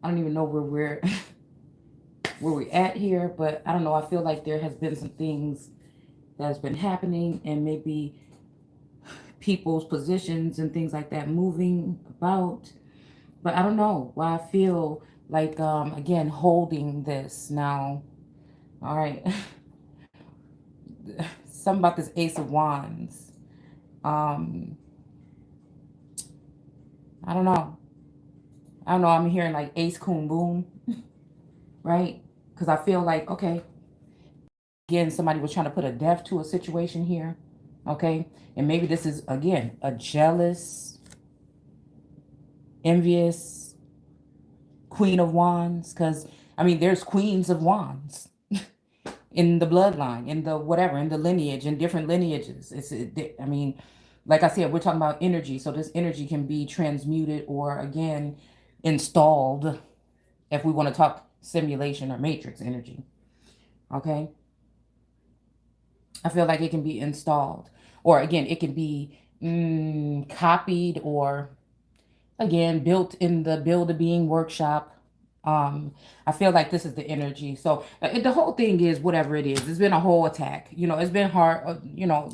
I don't even know where we're where we're at here, but I don't know. I feel like there has been some things that's been happening, and maybe people's positions and things like that moving about. But I don't know why I feel like again holding this now. All right. Something about this Ace of Wands. Um, I don't know. I don't know. I'm hearing like Ace Coon Boom, right? Because I feel like, okay, again, somebody was trying to put a death to a situation here, okay? And maybe this is, again, a jealous, envious Queen of Wands. Because, I mean, there's Queens of Wands in the bloodline, in the whatever, in the lineage, in different lineages. I mean, like I said, we're talking about energy. So this energy can be transmuted or, again, installed if we want to talk simulation or matrix energy. Okay. I feel like it can be installed, or again, it can be copied, or again, built in the Build a Being workshop. I feel like this is the energy. So the whole thing is whatever it is. It's been a whole attack. It's been hard.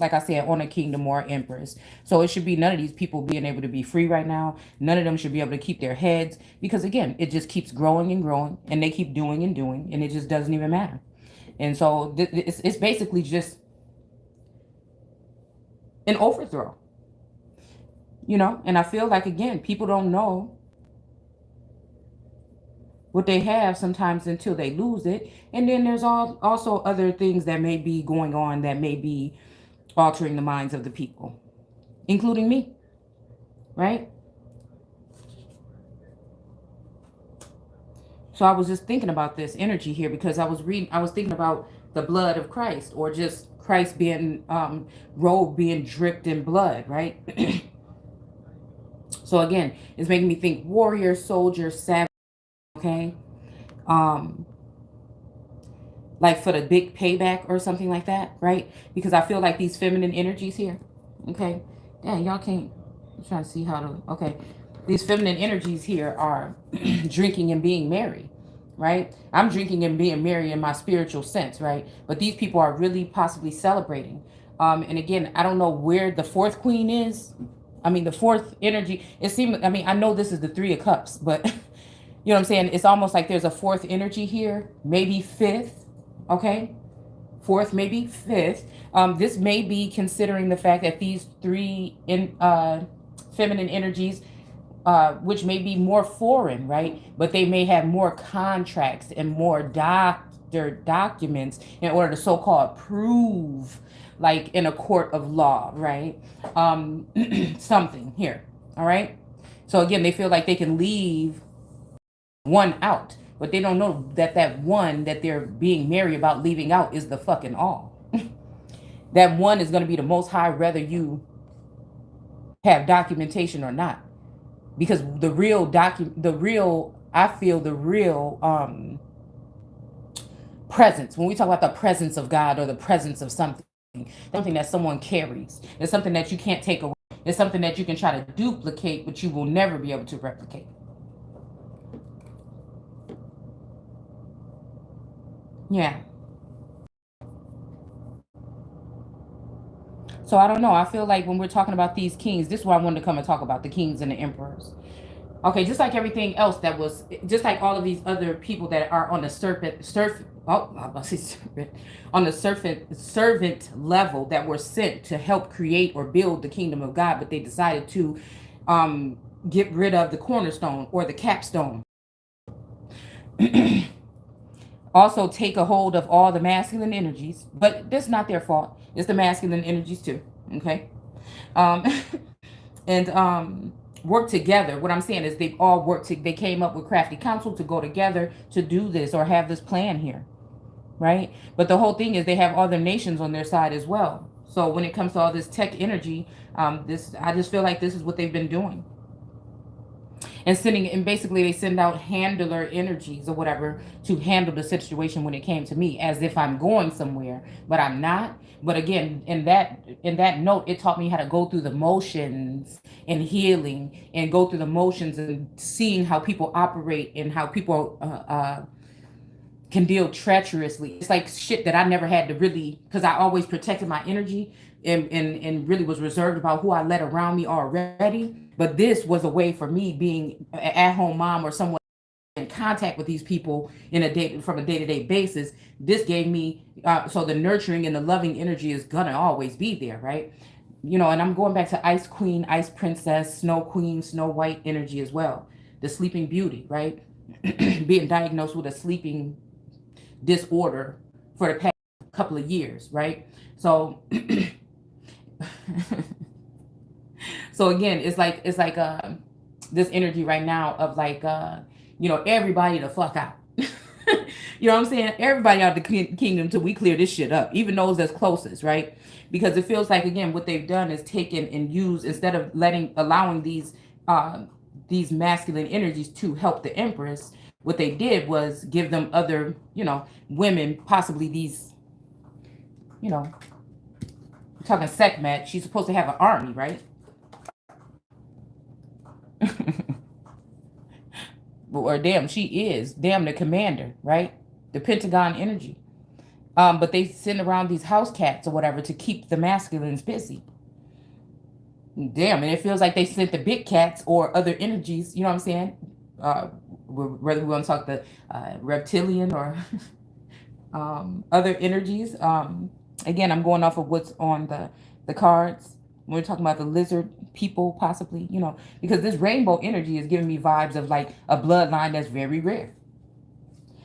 Like I said, on a kingdom or empress. So it should be none of these people being able to be free right now. None of them should be able to keep their heads, because again, it just keeps growing and growing, and they keep doing and doing, and it just doesn't even matter. And so it's basically just an overthrow. And I feel like, again, people don't know what they have sometimes until they lose it. And then there's also other things that may be going on that may be altering the minds of the people, including me, right? So I was just thinking about this energy here, because I was thinking about the blood of Christ, or just Christ being robe being dripped in blood, right? So again, it's making me think warrior, soldier, savage, okay? Um, like for the big payback or something like that, right? Because I feel like these feminine energies here, okay? Yeah, y'all can't. I'm trying to see how to. Okay, these feminine energies here are drinking and being merry, right? I'm drinking and being merry in my spiritual sense, right? But these people are really possibly celebrating. And again, I don't know where the fourth queen is. I mean, the fourth energy. It seems. I mean, I know this is the Three of Cups, but you know what I'm saying? It's almost like there's a fourth energy here, maybe fifth. Okay, fourth, maybe fifth. This may be considering the fact that these three feminine energies, which may be more foreign, right? But they may have more contracts and more documents in order to so-called prove, like in a court of law, right? Something here, all right? So again, they feel like they can leave one out, but they don't know that that one that they're being merry about leaving out is the fucking all. That one is going to be the most high, whether you have documentation or not, because I feel the real presence, when we talk about the presence of God or the presence of something that someone carries, it's something that you can't take away. It's something that you can try to duplicate, but you will never be able to replicate. Yeah. So I don't know. I feel like when we're talking about these kings, this is why I wanted to come and talk about the kings and the emperors. Okay, just like everything else that was, just like all of these other people that are on the on the servant level that were sent to help create or build the kingdom of God, but they decided to get rid of the cornerstone or the capstone. Also take a hold of all the masculine energies, but that's not their fault. It's the masculine energies too. Okay. Um, and work together. What I'm saying is they've all worked. They came up with crafty counsel to go together to do this or have this plan here, right? But the whole thing is they have other nations on their side as well. So when it comes to all this tech energy, I just feel like this is what they've been doing. and sending, and basically they send out handler energies or whatever to handle the situation when it came to me, as if I'm going somewhere, but I'm not. But again, in that note, it taught me how to go through the motions and healing, and go through the motions and seeing how people operate and how people can deal treacherously. It's like shit that I never had to really, because I always protected my energy, and really was reserved about who I let around me already. But this was a way for me, being an at-home mom or someone in contact with these people in a day, from a day-to-day basis. This gave me so the nurturing and the loving energy is gonna always be there, right? And I'm going back to Ice Queen, Ice Princess, Snow Queen, Snow White energy as well. The Sleeping Beauty, right? Being diagnosed with a sleeping disorder for the past couple of years, right? So so again, it's like this energy right now of like everybody to fuck out. You know what I'm saying? Everybody out the kingdom till we clear this shit up, even those that's closest, right? Because it feels like, again, what they've done is taken and used, instead of allowing these masculine energies to help the Empress. What they did was give them other, women, possibly these, we're talking Sekhmet. She's supposed to have an army, right? Or damn, she is damn the commander, right? The Pentagon energy. But they send around these house cats or whatever to keep the masculines busy. Damn, and it feels like they sent the big cats or other energies, you know what I'm saying? Whether we want to talk the reptilian or other energies. Again, I'm going off of what's on the cards. We're talking about the lizard people, possibly, because this rainbow energy is giving me vibes of like a bloodline that's very rare.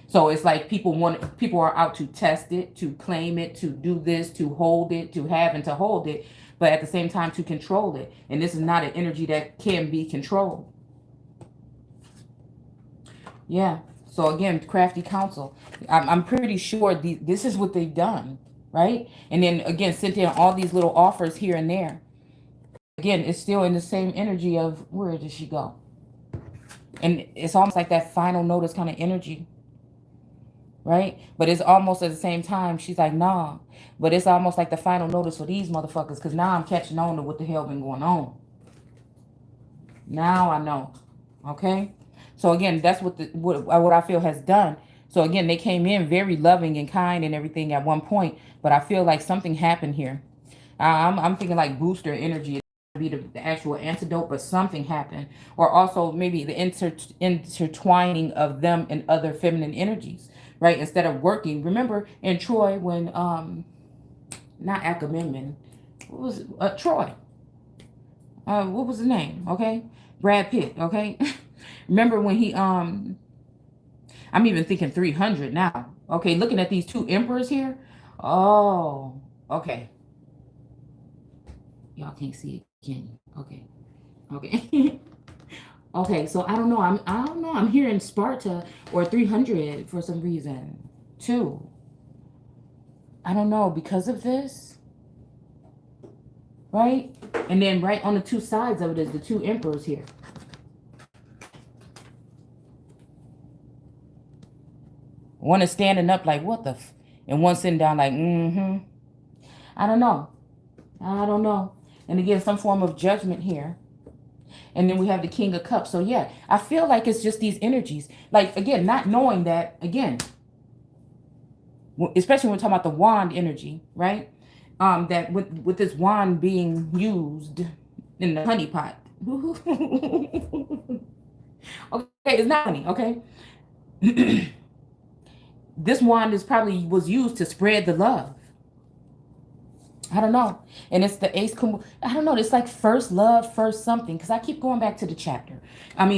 So it's like people are out to test it, to claim it, to do this, to hold it, to have and to hold it, but at the same time to control it. And this is not an energy that can be controlled. Yeah. So again, crafty counsel. I'm pretty sure this is what they've done, right? And then again, sent in all these little offers here and there. Again, it's still in the same energy of where did she go? And it's almost like that final notice kind of energy, right? But it's almost at the same time, she's like, nah. But it's almost like the final notice for these motherfuckers, because now I'm catching on to what the hell been going on. Now I know. Okay? So again, that's what I feel has done. So again, they came in very loving and kind and everything at one point, but I feel like something happened here. I'm thinking like booster energy be the actual antidote, but something happened. Or also maybe the intertwining of them and other feminine energies, right? Instead of working. Remember in Troy when not Agamemnon, what was it? Troy. What was his name? Okay. Brad Pitt, okay? Remember when he I'm even thinking 300 now. Okay, looking at these two emperors here. Oh, okay. Y'all can't see it, can you? Okay. Okay, so I don't know. I don't know. I'm hearing Sparta or 300 for some reason. Too. I don't know, because of this. Right? And then right on the two sides of it is the two emperors here. One is standing up like, what the and one sitting down like, I don't know. And again, some form of judgment here. And then we have the King of Cups. So yeah, I feel like it's just these energies. Like, again, not knowing that, again, especially when we're talking about the wand energy, right? That with this wand being used in the honey pot. Okay, it's not honey, okay? This wand was used to spread the love. I don't know. And it's the ace. I don't know. It's like first love, first something. Because I keep going back to the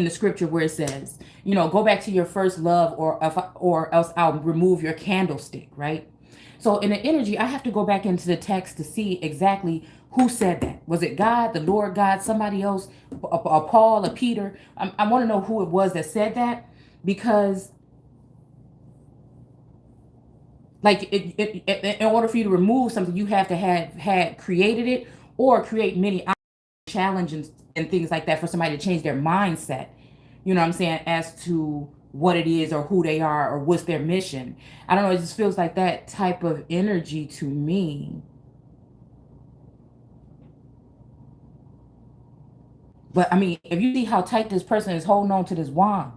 scripture where it says, go back to your first love, or else I'll remove your candlestick, right? So in the energy, I have to go back into the text to see exactly who said that. Was it God, the Lord God, somebody else, a Paul, a Peter? I want to know who it was that said that, because like in order for you to remove something, you have to have had created it, or create many challenges and things like that for somebody to change their mindset, you know what I'm saying, as to what it is or who they are or what's their mission. I don't know, it just feels like that type of energy to me. But I mean, if you see how tight this person is holding on to this wand,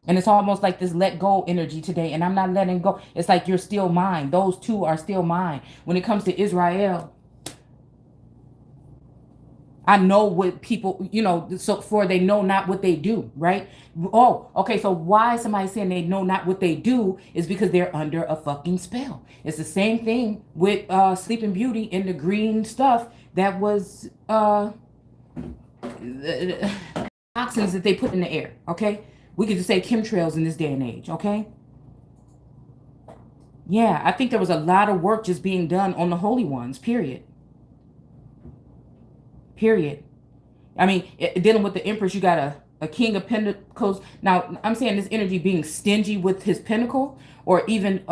and it's almost like this let go energy today, and I'm not letting go. It's like you're still mine. Those two are still mine. When it comes to Israel, I know what people, so for they know not what they do, right? Oh, okay. So why somebody saying they know not what they do is because they're under a fucking spell. It's the same thing with Sleeping Beauty and the green stuff that was toxins that they put in the air, okay? We could just say chemtrails in this day and age, okay? Yeah, I think there was a lot of work just being done on the holy ones, period. Period. I mean, dealing with the Empress, you got a King of Pentacles. Now, I'm saying this energy being stingy with his pentacle, or even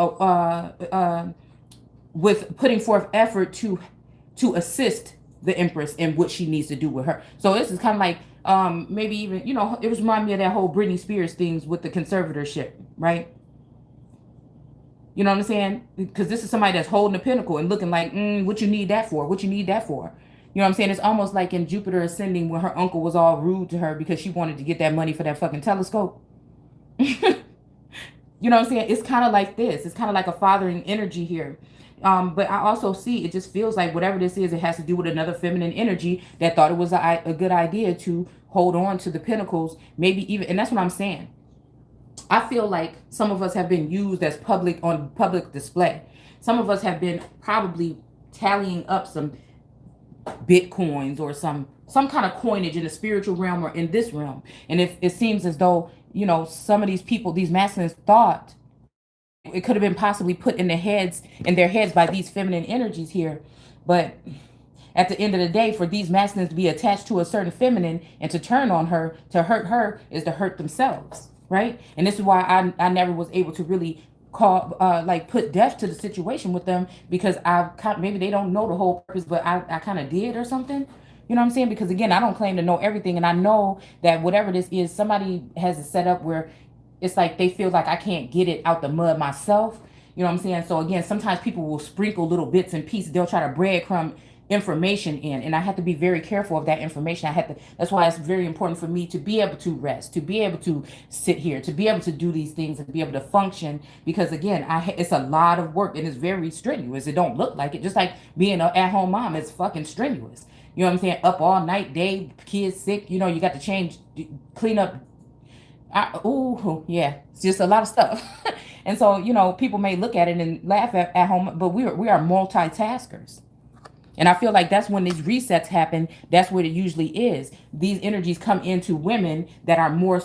with putting forth effort to assist the Empress in what she needs to do with her. So this is kind of like maybe even, it was remind me of that whole Britney Spears things with the conservatorship, right? You know what I'm saying? Because this is somebody that's holding a pinnacle and looking like, what you need that for? What you need that for? You know what I'm saying? It's almost like in Jupiter Ascending when her uncle was all rude to her because she wanted to get that money for that fucking telescope. You know what I'm saying? It's kind of like this. It's kind of like a fathering energy here. But I also see it just feels like whatever this is, it has to do with another feminine energy that thought it was a good idea to hold on to the pinnacles. Maybe even, and that's what I'm saying. I feel like some of us have been used as on public display. Some of us have been probably tallying up some bitcoins or some kind of coinage in the spiritual realm or in this realm. And if it seems as though, some of these people, these masculines thought it could have been possibly put in their heads by these feminine energies here. But at the end of the day, for these masculines to be attached to a certain feminine and to turn on her, to hurt her, is to hurt themselves, right? And this is why I never was able to really put death to the situation with them, because maybe they don't know the whole purpose, but I kind of did or something. You know what I'm saying? Because again, I don't claim to know everything, and I know that whatever this is, somebody has it set up where it's like they feel like I can't get it out the mud myself. You know what I'm saying? So again, sometimes people will sprinkle little bits and pieces. They'll try to breadcrumb information in, and I have to be very careful of that information. That's why it's very important for me to be able to rest, to be able to sit here, to be able to do these things and be able to function, because again, it's a lot of work and it's very strenuous. It don't look like it, just like being an at-home mom. It's fucking strenuous. You know what I'm saying? Up all night, day, kids sick, you got to change, clean up. Yeah, it's just a lot of stuff. And so, people may look at it and laugh at home, but we are multitaskers. And I feel like that's when these resets happen. That's what it usually is. These energies come into women that are more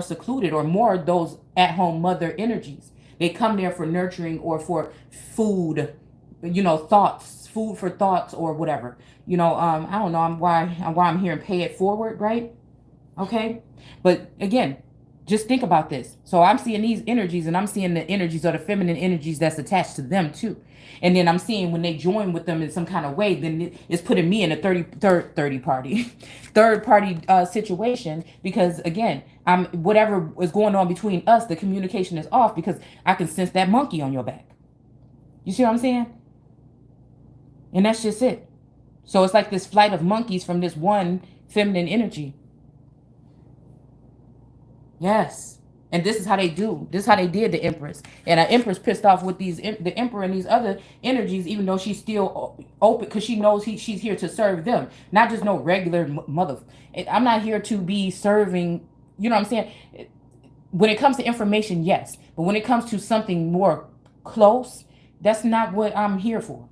secluded, or more those at-home mother energies. They come there for nurturing or for food, thoughts, food for thoughts or whatever. I don't know why I'm here and pay it forward, right? Okay. But again, just think about this. So I'm seeing these energies, and I'm seeing the energies or the feminine energies that's attached to them too. And then I'm seeing when they join with them in some kind of way, then it's putting me in a third party situation, because again, whatever is going on between us, the communication is off, because I can sense that monkey on your back. You see what I'm saying? And that's just it. So it's like this flight of monkeys from this one feminine energy. Yes. And this is how they do. This is how they did the Empress. And an Empress pissed off with the Emperor and these other energies, even though she's still open, because she knows she's here to serve them. Not just no regular mother. I'm not here to be serving, you know what I'm saying? When it comes to information, yes. But when it comes to something more close, that's not what I'm here for.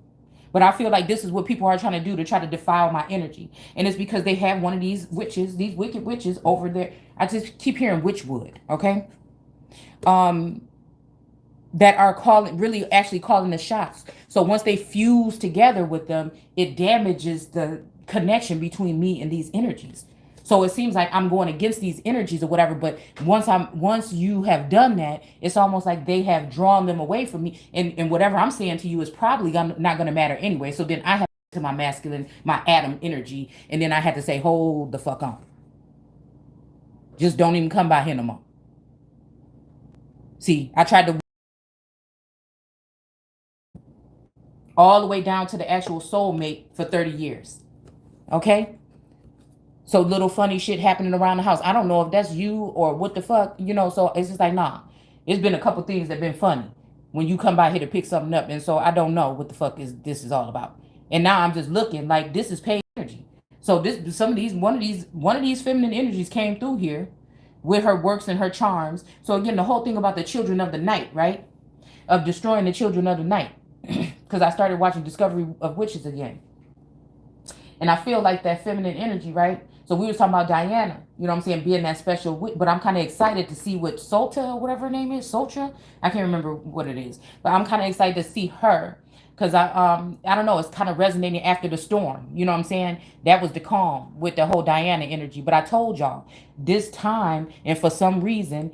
But I feel like this is what people are trying to do, to try to defile my energy. And it's because they have one of these witches, these wicked witches over there. I just keep hearing witchwood, okay? That are really actually calling the shots. So once they fuse together with them, it damages the connection between me and these energies. So it seems like I'm going against these energies or whatever. But once you have done that, it's almost like they have drawn them away from me. And whatever I'm saying to you is probably not going to matter anyway. So then I have to my masculine, my Adam energy. And then I had to say, hold the fuck on. Just don't even come by here no more. See, I tried to all the way down to the actual soulmate for 30 years. Okay? So little funny shit happening around the house. I don't know if that's you or what the fuck, so it's just like, nah. It's been a couple things that been funny when you come by here to pick something up. And so I don't know what the fuck this is all about. And now I'm just looking like this is paid energy. So one of these feminine energies came through here with her works and her charms. So again, the whole thing about the children of the night, right? Of destroying the children of the night. Because I started watching Discovery of Witches again. And I feel like that feminine energy, right? So we were talking about Diana, you know what I'm saying, being that special witch. But I'm kind of excited to see what Solta, whatever her name is, Soltra. I can't remember what it is. But I'm kind of excited to see her. Because I don't know, it's kind of resonating after the storm. You know what I'm saying? That was the calm with the whole Diana energy. But I told y'all, this time, and for some reason,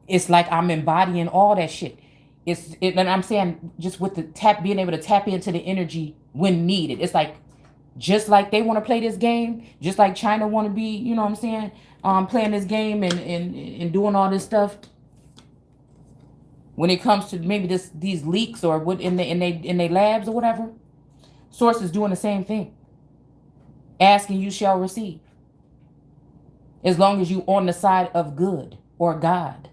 it's like I'm embodying all that shit. And I'm saying just with the being able to tap into the energy when needed. It's like, just like they want to play this game, just like China want to be, you know what I'm saying, playing this game and doing all this stuff. When it comes to maybe these leaks or what in they labs or whatever, Source is doing the same thing. Asking, you shall receive. As long as you on the side of good or God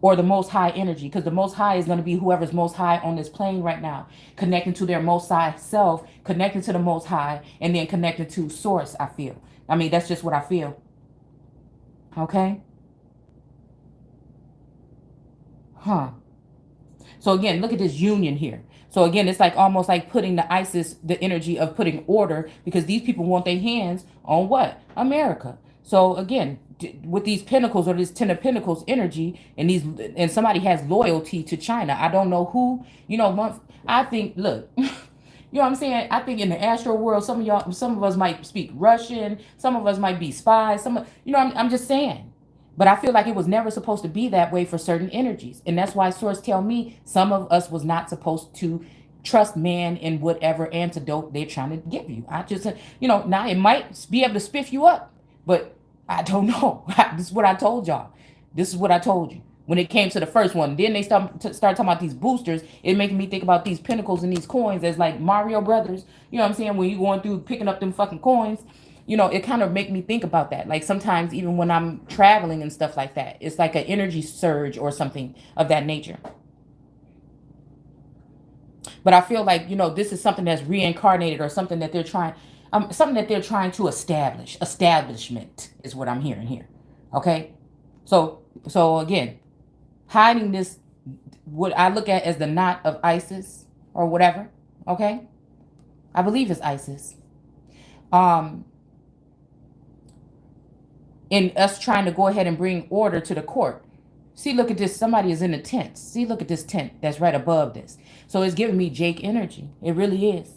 or the most high energy, because the most high is going to be whoever's most high on this plane right now, connecting to their most high self, connecting to the most high, and then connecting to Source. I mean, that's just what I feel. Okay. So again, look at this union here. So again, it's like almost like putting the ISIS, the energy of putting order, because these people want their hands on what? America. So again, with these pentacles or this 10 of pentacles energy, and somebody has loyalty to China. I don't know who, I think, look, you know what I'm saying? I think in the astral world, some of us might speak Russian, some of us might be spies, I'm just saying. But I feel like it was never supposed to be that way for certain energies. And that's why Source tell me some of us was not supposed to trust man in whatever antidote they're trying to give you. I just, now it might be able to spiff you up, but I don't know. This is what I told y'all. This is what I told you. When it came to the first one, then they start talking about these boosters. It making me think about these pentacles and these coins as like Mario Brothers. You know what I'm saying? When you going through picking up them fucking coins, it kind of make me think about that. Like sometimes even when I'm traveling and stuff like that, it's like an energy surge or something of that nature. But I feel like, this is something that's reincarnated or something that they're trying to establish. Establishment is what I'm hearing here. Okay. So again, hiding this, what I look at as the knot of Isis or whatever. Okay. I believe it's Isis. In us trying to go ahead and bring order to the court. See, look at this. Somebody is in a tent. See, look at this tent that's right above this. So it's giving me Jake energy. It really is.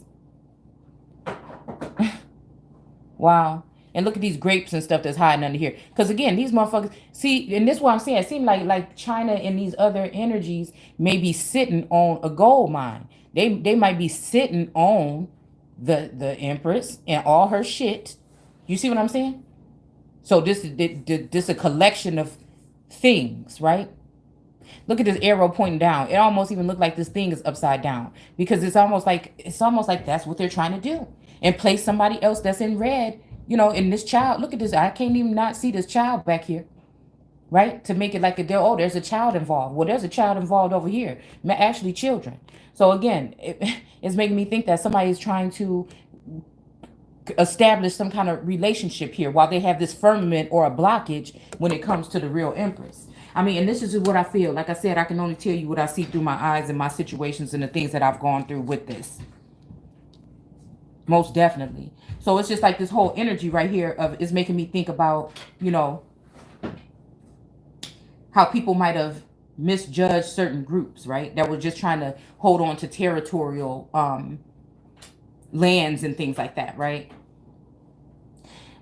Wow. And look at these grapes and stuff that's hiding under here. Because again, these motherfuckers, see, and this is what I'm saying. It seems like China and these other energies may be sitting on a gold mine. They might be sitting on the Empress and all her shit. You see what I'm saying? So this is a collection of things, right? Look at this arrow pointing down. It almost even looked like this thing is upside down because it's almost like that's what they're trying to do and place somebody else that's in red, in this child. Look at this. I can't even not see this child back here, right? To make it like there's a child involved. Well, there's a child involved over here. Actually, children. So again, it's making me think that somebody is trying to establish some kind of relationship here while they have this firmament or a blockage when it comes to the real Empress. I mean, and this is what I feel. Like I said, I can only tell you what I see through my eyes and my situations and the things that I've gone through with this. Most definitely. So it's just like this whole energy right here is making me think about, how people might have misjudged certain groups, right? That were just trying to hold on to territorial lands and things like that, right?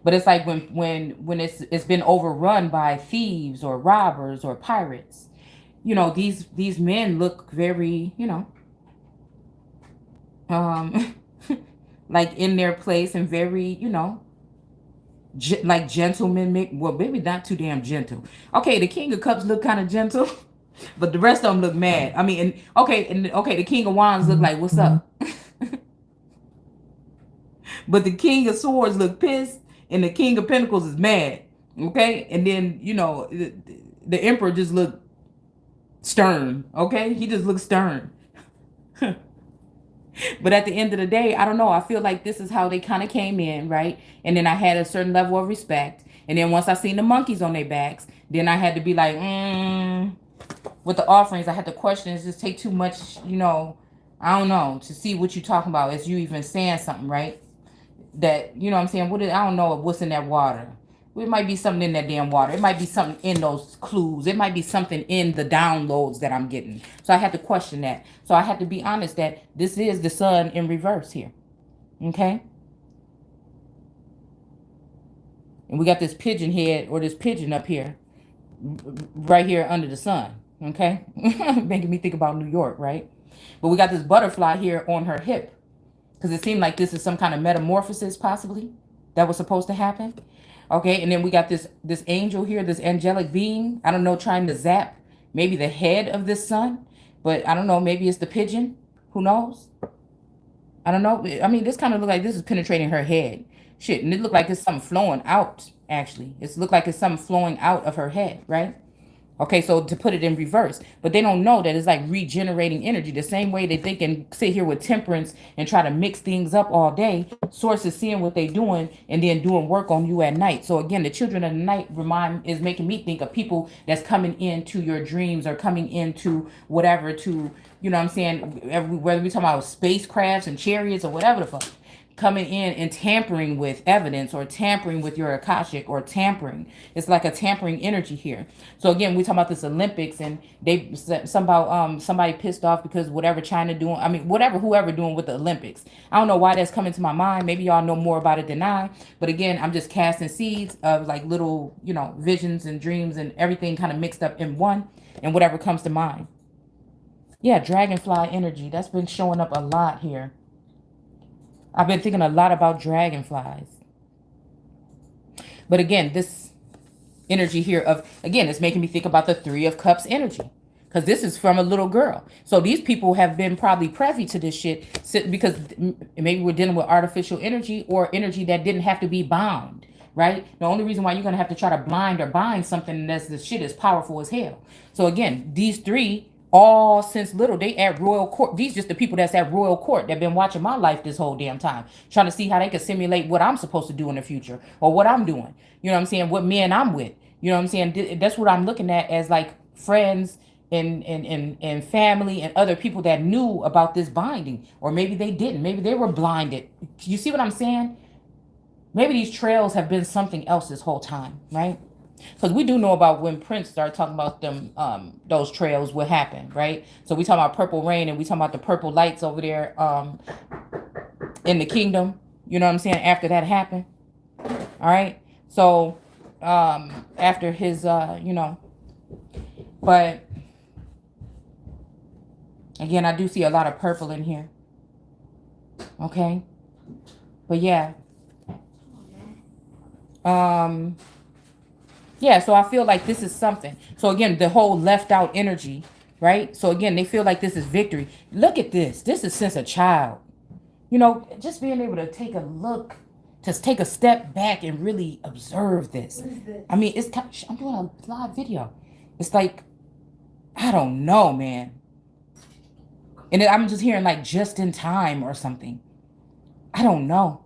But it's like when it's been overrun by thieves or robbers or pirates, these men look very, um, like in their place and very, like gentlemen. Well, maybe not too damn gentle. Okay, the King of Cups look kind of gentle, but the rest of them look mad. I mean, and the King of Wands look like, what's up? But the King of Swords look pissed, and the King of Pentacles is mad. Okay, and then the Emperor just look stern. Okay, he just looks stern. But at the end of the day, I don't know. I feel like this is how they kind of came in, right? And then I had a certain level of respect. And then once I seen the monkeys on their backs, then I had to be like, with the offerings, I had to question, does this take too much, I don't know, to see what you're talking about as you even saying something, right? That, you know what I'm saying? I don't know what's in that water. It might be something in that damn water. It might be something in those clues. It might be something in the downloads that I'm getting. So I had to question that. So I had to be honest that this is the sun in reverse here. Okay? And we got this pigeon head or this pigeon up here, right here under the sun. Okay? Making me think about New York, right? But we got this butterfly here on her hip. Because it seemed like this is some kind of metamorphosis possibly that was supposed to happen. Okay, and then we got this angel here, this angelic being, I don't know, trying to zap maybe the head of this sun, but I don't know, maybe it's the pigeon. Who knows? I don't know. I mean, this kind of look like this is penetrating her head. Shit, and it looked like it's something flowing out, actually. It's looked like it's something flowing out of her head, right? Okay, so to put it in reverse, but they don't know that it's like regenerating energy. The same way that they can sit here with temperance and try to mix things up all day. Source is seeing what they're doing and then doing work on you at night. So again, the children of the night is making me think of people that's coming into your dreams or coming into whatever to, you know what I'm saying, whether we're talking about spacecrafts and chariots or whatever the fuck, coming in and tampering with evidence or tampering with your Akashic or tampering. It's like a tampering energy here. So again, we talk about this Olympics and they somehow somebody pissed off because whatever China doing, I mean whatever whoever doing with the Olympics. I don't know why that's coming to my mind. Maybe y'all know more about it than I. But again, I'm just casting seeds of like little, visions and dreams and everything kind of mixed up in one and whatever comes to mind. Yeah, dragonfly energy. That's been showing up a lot here. I've been thinking a lot about dragonflies. But again, this energy here again, it's making me think about the Three of Cups energy. Because this is from a little girl. So these people have been probably privy to this shit because maybe we're dealing with artificial energy or energy that didn't have to be bound, right? The only reason why you're going to have to try to blind or bind something that's the shit is powerful as hell. So again, these three all since little, they at royal court. These just the people that's at royal court that been watching my life this whole damn time, trying to see how they can simulate what I'm supposed to do in the future or what I'm doing. You know what I'm saying? What men I'm with. You know what I'm saying? That's what I'm looking at as like friends and family and other people that knew about this binding, or maybe they didn't. Maybe they were blinded. You see what I'm saying? Maybe these trails have been something else this whole time, right? Because we do know about when Prince started talking about them, those trails, what happened, right? So we talk about purple rain and we talk about the purple lights over there in the kingdom. You know what I'm saying? After that happened. All right. So after his, but again, I do see a lot of purple in here. Okay. But yeah. Yeah, so I feel like this is something. So again, the whole left out energy, right? So again, they feel like this is victory. Look at this. This is since a child. Just being able to take a look, just take a step back and really observe this. I mean, it's I'm doing a live video. It's like, I don't know, man. And I'm just hearing like just in time or something. I don't know.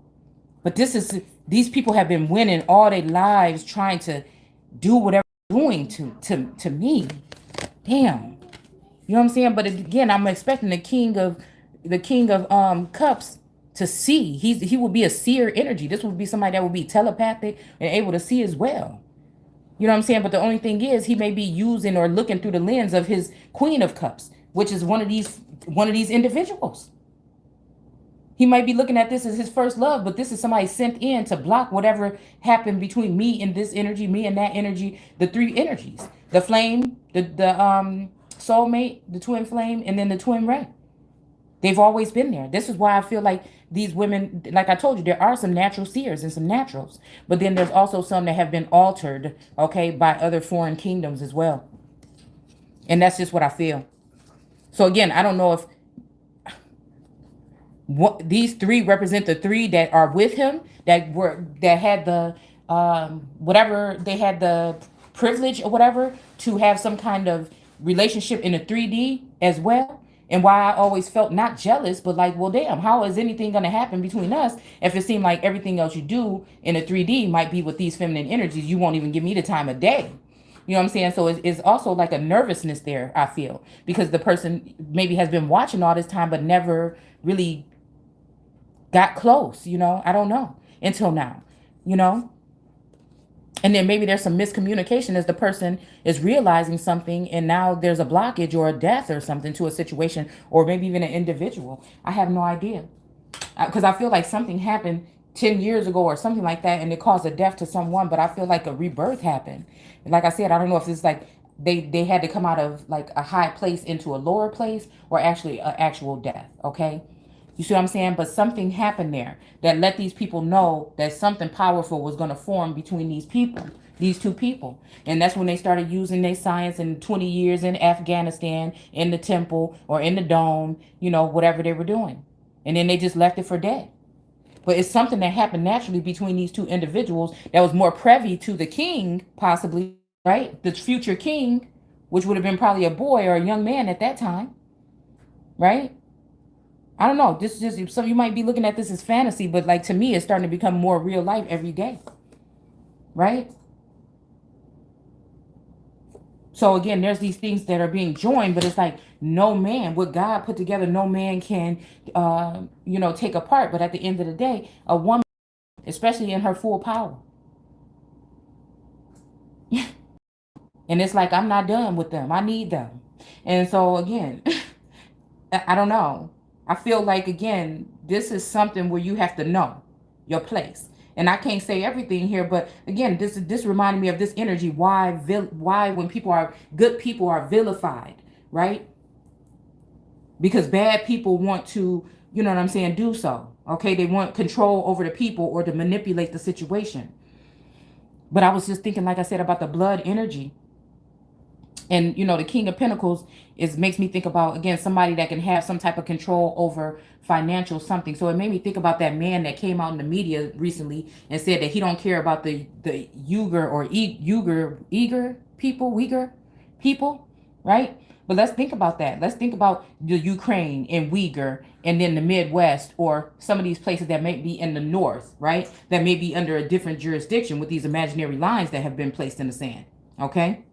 But these people have been winning all their lives trying to do whatever they're doing to me. Damn. You know what I'm saying? But again, I'm expecting the king of cups to see. He will be a seer energy. This would be somebody that would be telepathic and able to see as well. You know what I'm saying? But the only thing is he may be using or looking through the lens of his queen of cups, which is one of these individuals. He might be looking at this as his first love, but this is somebody sent in to block whatever happened between me and this energy, me and that energy, the three energies, the flame, the soulmate, the twin flame, and then the twin ray. They've always been there. This is why I feel like these women, like I told you, there are some natural seers and some naturals, but then there's also some that have been altered, okay, by other foreign kingdoms as well. And that's just what I feel. So again, I don't know if what these three represent the three that are with him, that had the whatever, they had the privilege or whatever to have some kind of relationship in a 3D as well. And why I always felt not jealous, but like, well, damn, how is anything going to happen between us if it seemed like everything else you do in a 3D might be with these feminine energies? You won't even give me the time of day. You know what I'm saying? So it's also like a nervousness there, I feel, because the person maybe has been watching all this time, but never really got close, I don't know, until now, you know? And then maybe there's some miscommunication as the person is realizing something, and now there's a blockage or a death or something to a situation, or maybe even an individual. I have no idea. Because I feel like something happened 10 years ago or something like that, and it caused a death to someone, but I feel like a rebirth happened. Like I said, I don't know if it's like they had to come out of like a high place into a lower place, or actually an actual death, okay? You see what I'm saying? But something happened there that let these people know that something powerful was going to form between these people, these two people. And that's when they started using their science in 20 years in Afghanistan, in the temple or in the dome, whatever they were doing. And then they just left it for dead. But it's something that happened naturally between these two individuals that was more privy to the king, possibly, right? The future king, which would have been probably a boy or a young man at that time, right? I don't know. This is just, so you might be looking at this as fantasy, but like to me, it's starting to become more real life every day, right? So again, there's these things that are being joined, but it's like no man, what God put together, no man can, take apart. But at the end of the day, a woman, especially in her full power, and it's like I'm not done with them. I need them, and so again, I don't know. I feel like again, this is something where you have to know your place. And I can't say everything here, but again, this reminded me of this energy. Why when people are good, people are vilified, right? Because bad people want to, you know what I'm saying, do so. Okay, they want control over the people or to manipulate the situation. But I was just thinking, like I said, about the blood energy. And the King of Pentacles makes me think about, again, somebody that can have some type of control over financial something. So it made me think about that man that came out in the media recently and said that he don't care about the Uyghur people, right? But let's think about that. Let's think about the Ukraine and Uyghur, and then the Midwest, or some of these places that may be in the North, right? That may be under a different jurisdiction with these imaginary lines that have been placed in the sand, okay?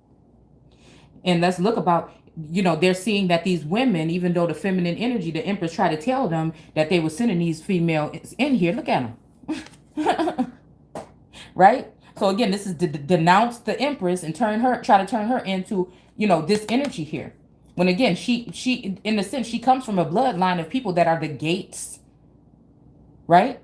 And let's look about, they're seeing that these women, even though the feminine energy, the Empress tried to tell them that they were sending these females in here. Look at them. Right? So again, this is to denounce the Empress and try to turn her into, this energy here. When again, she, in a sense, she comes from a bloodline of people that are the gates, right?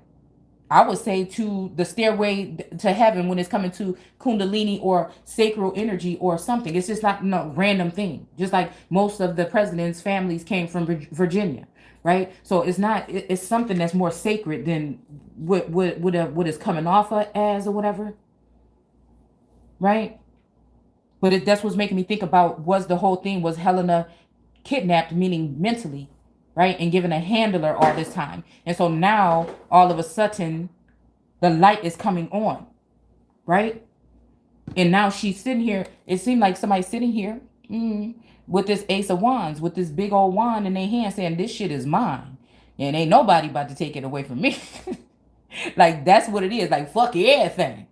I would say to the stairway to heaven when it's coming to Kundalini or sacral energy or something. It's just not no random thing. Just like most of the president's families came from Virginia, right? So it's not. It's something that's more sacred than what is coming off of as or whatever, right? But that's what's making me think about, was the whole thing, was Helena kidnapped, meaning mentally, right? And given a handler all this time. And so now all of a sudden the light is coming on, right? And now she's sitting here. It seemed like somebody sitting here with this Ace of Wands, with this big old wand in their hand saying, this shit is mine. And ain't nobody about to take it away from me. Like, that's what it is. Like, fuck everything.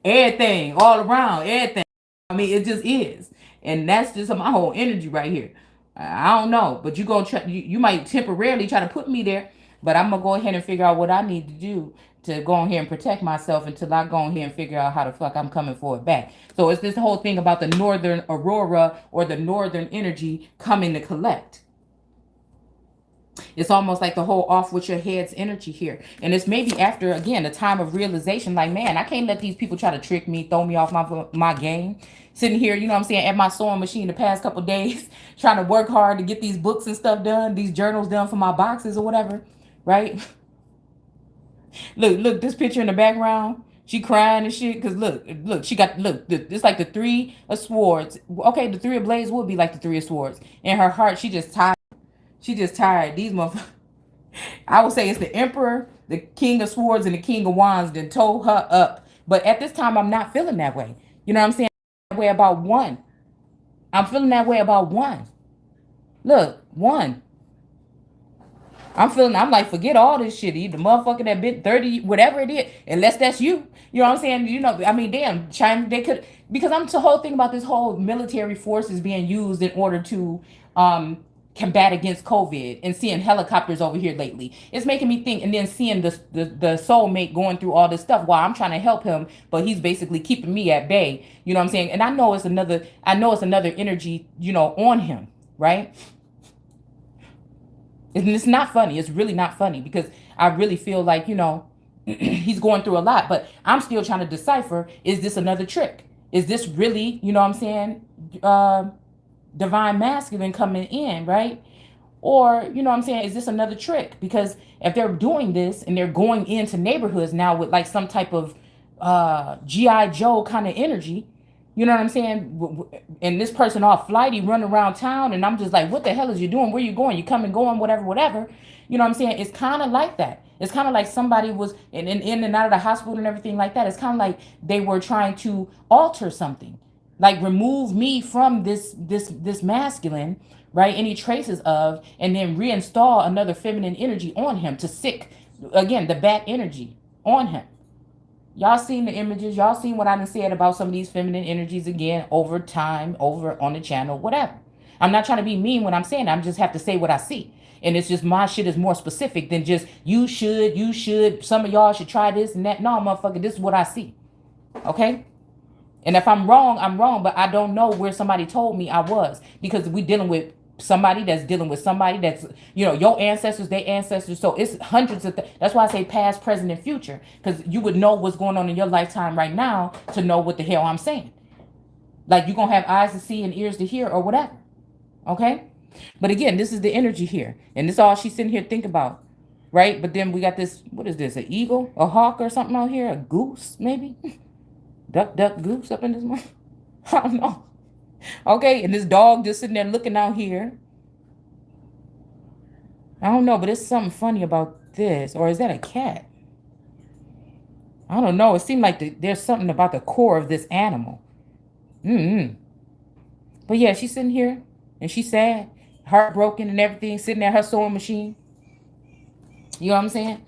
Everything, all around, everything. I mean, it just is. And that's just my whole energy right here. I don't know, but you might temporarily try to put me there, but I'm gonna go ahead and figure out what I need to do to go on here and protect myself until I go on here and figure out how the fuck I'm coming for it back. So it's this whole thing about the northern aurora or the northern energy coming to collect. It's almost like the whole off with your head's energy here. And it's maybe after, again, a time of realization, like, man, I can't let these people try to trick me, throw me off my game. Sitting here, you know what I'm saying, at my sewing machine the past couple days, trying to work hard to get these books and stuff done, these journals done for my boxes or whatever, right? Look, this picture in the background. She crying and shit. Cause look, she got, it's like the three of swords. Okay, the three of blades would be like the three of swords. In her heart, she just tired. She just tired. These motherfuckers. I would say it's the emperor, the king of swords, and the king of wands that told her up. But at this time, I'm not feeling that way. You know what I'm saying? That way about one. I'm feeling that way about one. Look, one. I'm like, forget all this shit. The motherfucker that been 30, whatever it is, unless that's you. You know what I'm saying? You know, I mean, damn, China, they could, because I'm the whole thing about this whole military forces being used in order to combat against COVID, and seeing helicopters over here lately. It's making me think, and then seeing the soulmate going through all this stuff while I'm trying to help him, but he's basically keeping me at bay. You know what I'm saying? And I know it's another energy, you know, on him, right? And it's not funny. It's really not funny, because I really feel like, you know, he's going through a lot, but I'm still trying to decipher, is this another trick? Is this really, you know what I'm saying, divine masculine coming in, right? Or, you know what I'm saying, is this another trick? Because if they're doing this and they're going into neighborhoods now with like some type of G.I. Joe kind of energy, you know what I'm saying? And this person all flighty running around town, and I'm just like, what the hell is you doing? Where you going? You coming, going, whatever, whatever. You know what I'm saying? It's kind of like that. It's kind of like somebody was in and out of the hospital and everything like that. It's kind of like they were trying to alter something, like remove me from this masculine, right? Any traces of, and then reinstall another feminine energy on him to sick, again, the bat energy on him. Y'all seen the images. Y'all seen what I done said about some of these feminine energies again over time, over on the channel, whatever. I'm not trying to be mean when I'm saying it. I'm just have to say what I see. And it's just my shit is more specific than just you should, some of y'all should try this and that. No, motherfucker, this is what I see. Okay? And if I'm wrong, but I don't know where somebody told me I was, because we dealing with somebody that's dealing with somebody that's, you know, your ancestors, their ancestors. So it's hundreds of that's why I say past, present, and future, because you would know what's going on in your lifetime right now to know what the hell I'm saying. Like, you're gonna have eyes to see and ears to hear or whatever. Okay? But again, this is the energy here, and this is all she's sitting here thinking about, right? But then we got this, what is this, an eagle, a hawk or something out here, a goose maybe? Duck, goose up in this one. I don't know. Okay, and this dog just sitting there looking out here. I don't know, but it's something funny about this. Or is that a cat? I don't know. It seemed like there's something about the core of this animal. But yeah, she's sitting here, and she's sad, heartbroken and everything, sitting at her sewing machine. You know what I'm saying?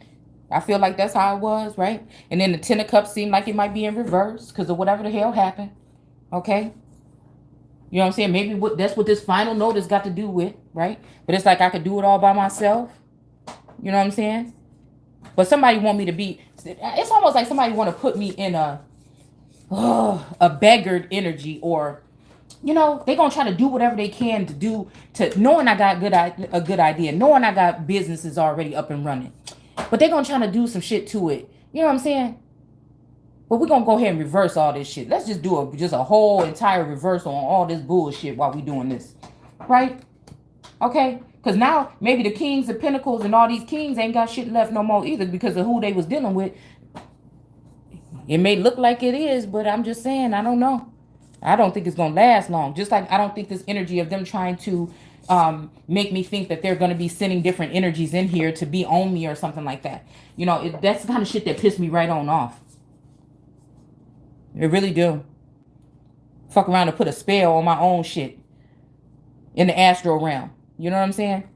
I feel like that's how it was, right? And then the Ten of Cups seemed like it might be in reverse because of whatever the hell happened. Okay? You know what I'm saying? Maybe that's what this final note has got to do with, right? But it's like I could do it all by myself. You know what I'm saying? But somebody want me to be, it's almost like somebody want to put me in a beggared energy, or, you know, they're going to try to do whatever they can to do, to knowing I got a good idea, knowing I got businesses already up and running. But they're going to try to do some shit to it. You know what I'm saying? But we're going to go ahead and reverse all this shit. Let's just do a whole entire reverse on all this bullshit while we doing this. Right? Okay? Because now maybe the kings of pentacles and all these kings ain't got shit left no more either because of who they was dealing with. It may look like it is, but I'm just saying, I don't know. I don't think it's going to last long. Just like I don't think this energy of them trying to make me think that they're going to be sending different energies in here to be on me or something like that. You know, that's the kind of shit that pissed me right on off. It really do. Fuck around and put a spell on my own shit in the astral realm. You know what I'm saying?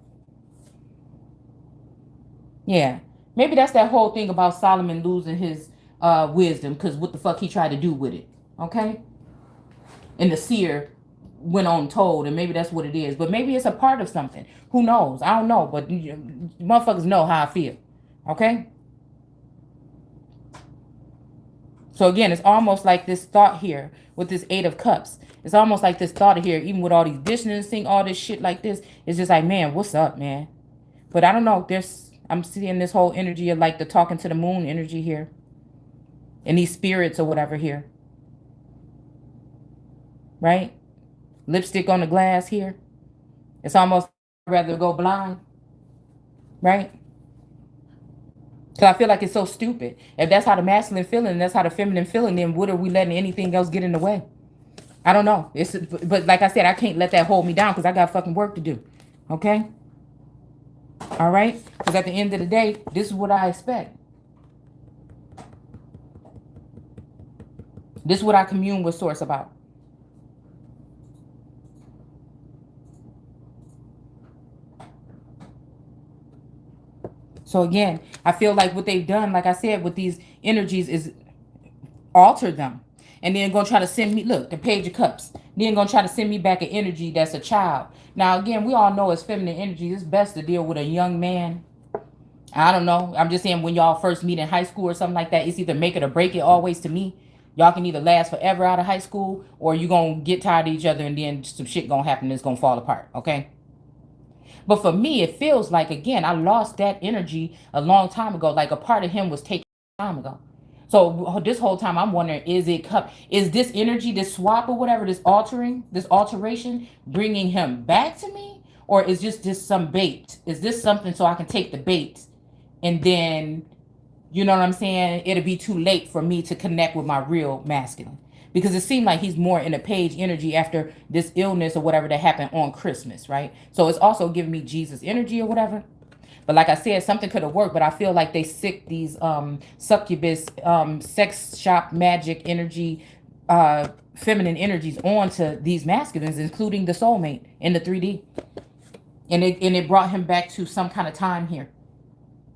Yeah. Maybe that's that whole thing about Solomon losing his wisdom, because what the fuck he tried to do with it. Okay? And the seer went on told, and maybe that's what it is. But maybe it's a part of something. Who knows? I don't know. But motherfuckers know how I feel. Okay? So again, it's almost like this thought here with this Eight of Cups. It's almost like this thought here, even with all these distancing, all this shit like this. It's just like, man, what's up, man? But I don't know. I'm seeing this whole energy of like the talking to the moon energy here. And these spirits or whatever here. Right? Lipstick on the glass here. It's almost rather go blind. Right? Because I feel like it's so stupid. If that's how the masculine feeling, and that's how the feminine feeling, then what are we letting anything else get in the way? I don't know. But like I said, I can't let that hold me down because I got fucking work to do. Okay? All right? Because at the end of the day, this is what I expect. This is what I commune with Source about. So again, I feel like what they've done, like I said, with these energies is alter them. And then gonna try to send me, look, the Page of Cups. Then gonna try to send me back an energy that's a child. Now, again, we all know as feminine energy, it's best to deal with a young man. I don't know. I'm just saying when y'all first meet in high school or something like that, it's either make it or break it always to me. Y'all can either last forever out of high school or you gonna get tired of each other and then some shit gonna happen and it's gonna fall apart, okay? But for me, it feels like, again, I lost that energy a long time ago. Like a part of him was taken time ago. So this whole time I'm wondering, is this energy, this swap or whatever, this alteration, bringing him back to me? Or is just some bait? Is this something so I can take the bait and then, you know what I'm saying? It'll be too late for me to connect with my real masculine. Because it seemed like he's more in a Page energy after this illness or whatever that happened on Christmas, right? So it's also giving me Jesus energy or whatever. But like I said, something could have worked, but I feel like they sick these succubus, sex shop magic energy, feminine energies onto these masculines, including the soulmate in the 3D. And it brought him back to some kind of time here.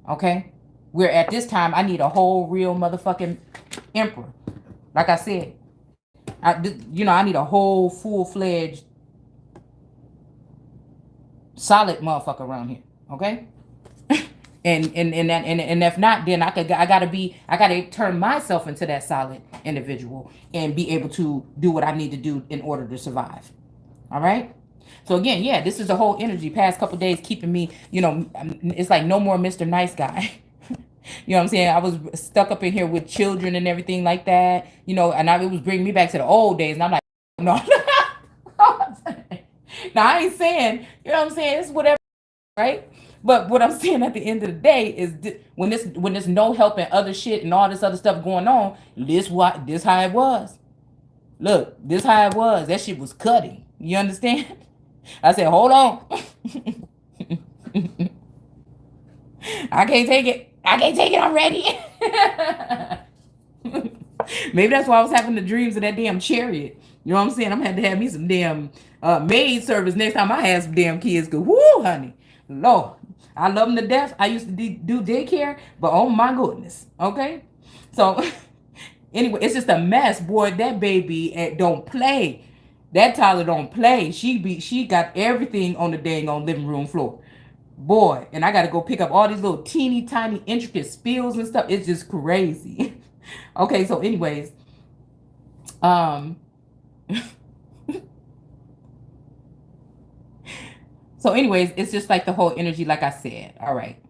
Okay? Where at this time, I need a whole real motherfucking emperor. Like I said, I need a whole full-fledged solid motherfucker around here. Okay? And if not, then I gotta turn myself into that solid individual and be able to do what I need to do in order to survive. All right. So again, yeah, this is the whole energy. Past couple days keeping me, it's like no more Mr. Nice Guy. You know what I'm saying? I was stuck up in here with children and everything like that. And it was bringing me back to the old days. And I'm like, no. Now I ain't saying, you know what I'm saying? It's whatever, right? But what I'm saying at the end of the day is when there's no help and other shit and all this other stuff going on, this how it was. Look, this how it was. That shit was cutting. You understand? I said, hold on. I can't take it. I'm ready. Maybe that's why I was having the dreams of that damn chariot. You know what I'm saying? I'm going to have to have me some damn maid service next time I have some damn kids. Cause whoo, honey. Lord, I love them to death. I used to do daycare, but oh my goodness. Okay? So anyway, it's just a mess. Boy, that baby don't play. That Tyler don't play. She got everything on the dang on living room floor. Boy, and I got to go pick up all these little teeny tiny intricate spills and stuff. It's just crazy. Okay, so anyways, it's just like the whole energy, like I said. All right.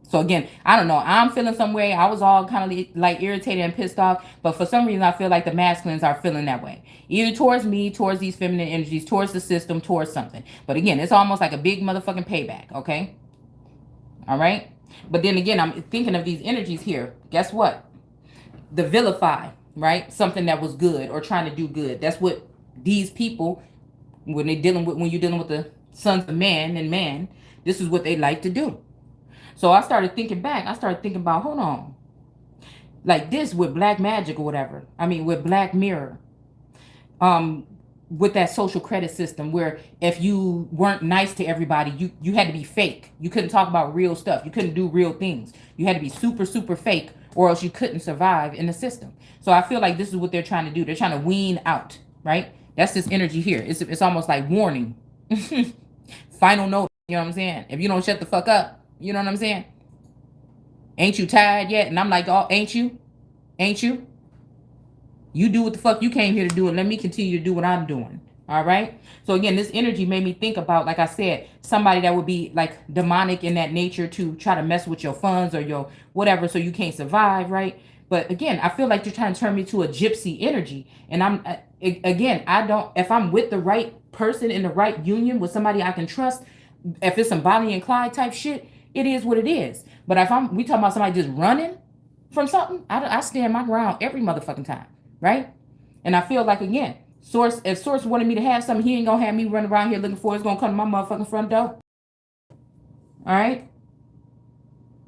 So again, I don't know. I'm feeling some way. I was all kind of like irritated and pissed off. But for some reason, I feel like the masculines are feeling that way. Either towards me, towards these feminine energies, towards the system, towards something. But again, it's almost like a big motherfucking payback. Okay? All right? But then again, I'm thinking of these energies here. Guess what? The vilify, right? Something that was good or trying to do good. That's what these people, when you're dealing with the sons of man, this is what they like to do. So I started thinking back. I started thinking about, hold on. Like this with black magic or whatever. I mean, with Black Mirror. With that social credit system where if you weren't nice to everybody, you had to be fake. You couldn't talk about real stuff. You couldn't do real things. You had to be super, super fake or else you couldn't survive in the system. So I feel like this is what they're trying to do. They're trying to wean out, right? That's this energy here. It's almost like warning. Final note. You know what I'm saying? If you don't shut the fuck up, you know what I'm saying? Ain't you tired yet? And I'm like, oh, ain't you? Ain't you? You do what the fuck you came here to do and let me continue to do what I'm doing. All right. So again, this energy made me think about, like I said, somebody that would be like demonic in that nature to try to mess with your funds or your whatever so you can't survive, right? But again, I feel like you're trying to turn me to a gypsy energy. And again, I don't, if I'm with the right person in the right union with somebody I can trust, if it's some Bonnie and Clyde type shit, it is what it is. But if we talking about somebody just running from something, I stand my ground every motherfucking time, right? And I feel like, again, Source, if Source wanted me to have something, he ain't gonna have me running around here looking for it. It's gonna come to my motherfucking front door. All right.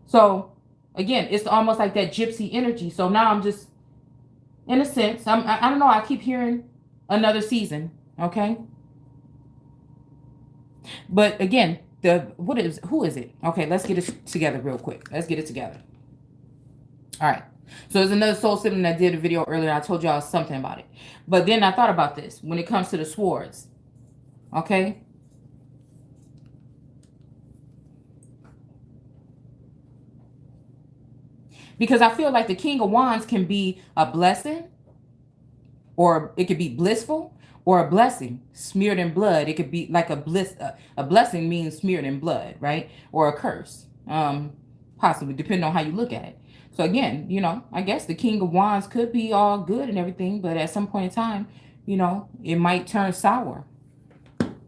So again, it's almost like that gypsy energy. So now I'm just, in a sense, I don't know. I keep hearing another season. Okay. But again, who is it? Okay, let's get it together real quick. Let's get it together. All right. So there's another soul sibling that did a video earlier. I told y'all something about it. But then I thought about this when it comes to the swords. Okay. Because I feel like the King of Wands can be a blessing, or it could be blissful, or a blessing smeared in blood. It could be like a blessing means smeared in blood, right? Or a curse, possibly, depending on how you look at it. So again, I guess the King of Wands could be all good and everything, but at some point in time, it might turn sour,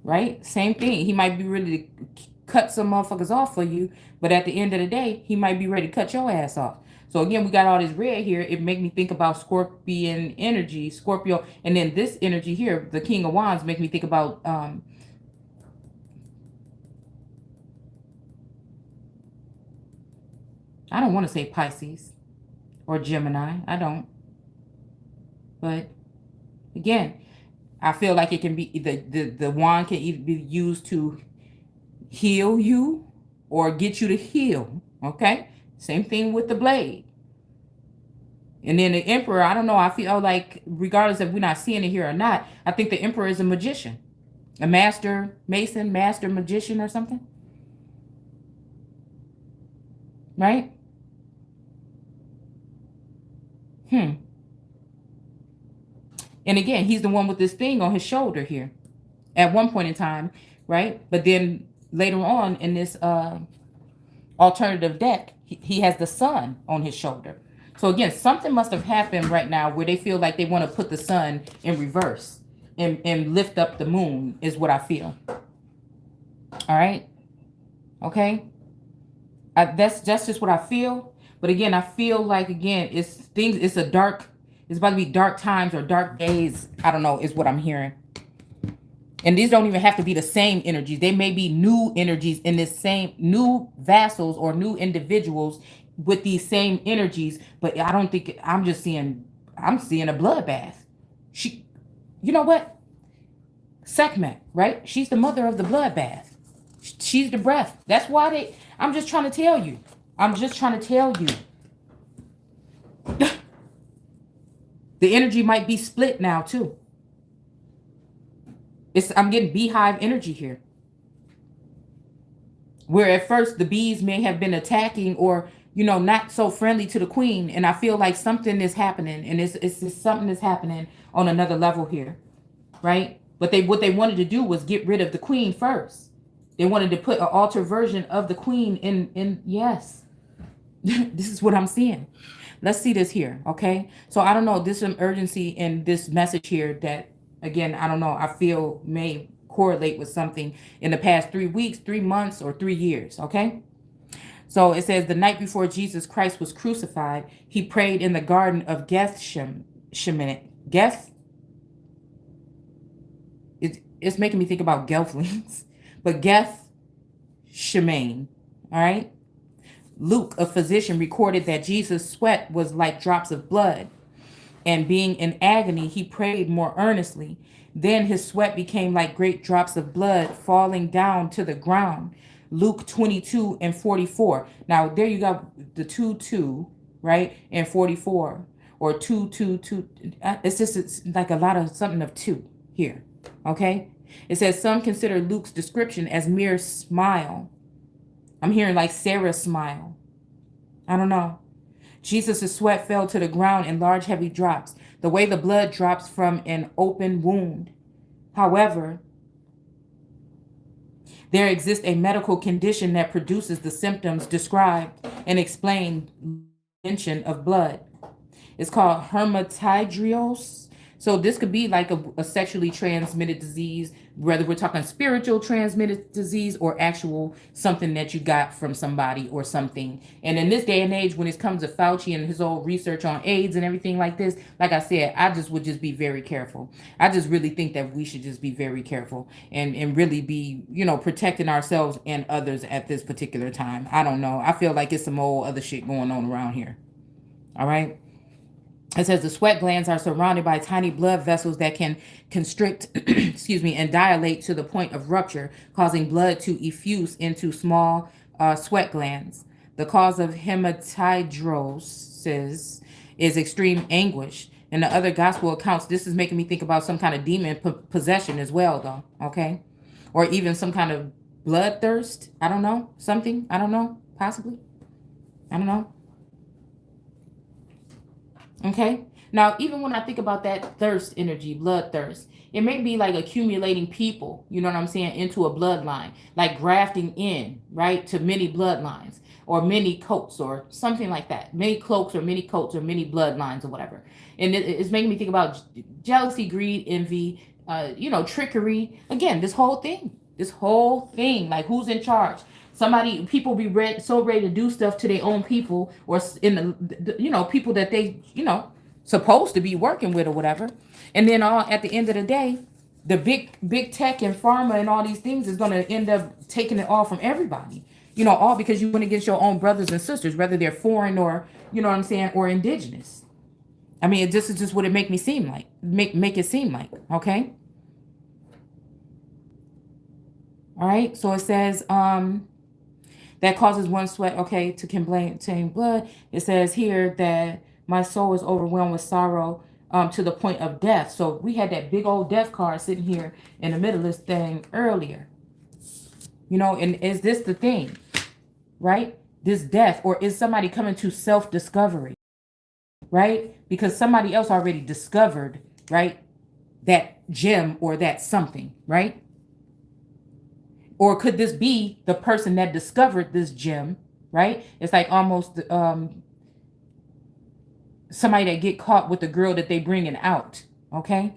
right? Same thing. He might be ready to cut some motherfuckers off for you, but at the end of the day, he might be ready to cut your ass off. So again, we got all this red here. It make me think about Scorpion energy, Scorpio, and then this energy here, the King of Wands, make me think about I don't want to say Pisces or Gemini. I don't. But again, I feel like it can be the wand can either be used to heal you or get you to heal. Okay. Same thing with the blade. And then the Emperor, I don't know. I feel like regardless if we're not seeing it here or not, I think the Emperor is a magician, a master mason, master magician or something. Right? And again, he's the one with this thing on his shoulder here at one point in time, right? But then later on in this alternative deck, he has the sun on his shoulder. So again, something must have happened right now where they feel like they want to put the sun in reverse and lift up the moon is what I feel. All right. Okay. That's just what I feel. But again, I feel like, again, it's about to be dark times or dark days. I don't know, is what I'm hearing. And these don't even have to be the same energies. They may be new energies in this same, new vassals or new individuals with these same energies. But I don't think, I'm seeing a bloodbath. You know what? Sekhmet, right? She's the mother of the bloodbath. She's the breath. That's why I'm just trying to tell you. The energy might be split now too. I'm getting beehive energy here. Where at first the bees may have been attacking or, not so friendly to the queen. And I feel like something is happening, and it's just something that's happening on another level here. Right? But what they wanted to do was get rid of the queen first. They wanted to put an altered version of the queen in yes. This is what I'm seeing. Let's see this here, okay? So I don't know, there's some urgency in this message here that, again, I don't know, I feel may correlate with something in the past 3 weeks, 3 months, or 3 years, okay? So it says, the night before Jesus Christ was crucified, he prayed in the garden of Gethsemane. It's making me think about Gelflings, but Gethsemane, all right? Luke, a physician, recorded that Jesus' sweat was like drops of blood, and being in agony, he prayed more earnestly. Then his sweat became like great drops of blood falling down to the ground. Luke 22:44. Now, there you got the 2:2, right? And 44, or 2:2:2. It's like a lot of something of 2 here, okay? It says some consider Luke's description as mere smile. I'm hearing like Sarah's smile. I don't know. Jesus' sweat fell to the ground in large, heavy drops, the way the blood drops from an open wound. However, there exists a medical condition that produces the symptoms described and explained mention of blood. It's called hematidrios. So this could be like a sexually transmitted disease, whether we're talking spiritual transmitted disease or actual something that you got from somebody or something. And in this day and age, when it comes to Fauci and his old research on AIDS and everything like this, like I said, I just would just be very careful. I just really think that we should just be very careful and really be, protecting ourselves and others at this particular time. I don't know. I feel like it's some old other shit going on around here. All right. It says the sweat glands are surrounded by tiny blood vessels that can constrict, excuse me, and dilate to the point of rupture, causing blood to effuse into small sweat glands. The cause of hematidrosis is extreme anguish. In the other gospel accounts, this is making me think about some kind of demon possession as well, though, okay? Or even some kind of bloodthirst. I don't know. Something. I don't know. Possibly. I don't know. Okay. Now, even when I think about that thirst energy, bloodthirst, it may be like accumulating people, you know what I'm saying, into a bloodline, like grafting in, right, to many bloodlines or many coats or something like that. Many cloaks or many coats or many bloodlines or whatever. And it's making me think about jealousy, greed, envy, trickery. Again, this whole thing, like who's in charge? People be so ready to do stuff to their own people or in the people that they, supposed to be working with or whatever. And then at the end of the day, the big tech and pharma and all these things is going to end up taking it all from everybody, all because you went against your own brothers and sisters, whether they're foreign or, or indigenous. I mean, this is just what it make it seem like, okay. All right. So it says, that causes one sweat, okay, to contain blood. It says here that my soul is overwhelmed with sorrow to the point of death. So we had that big old death card sitting here in the middle of this thing earlier. And is this the thing, right? This death, or is somebody coming to self-discovery, right? Because somebody else already discovered, right, that gem or that something, right? Or could this be the person that discovered this gem, right? It's like almost somebody that get caught with the girl that they bringing out, okay?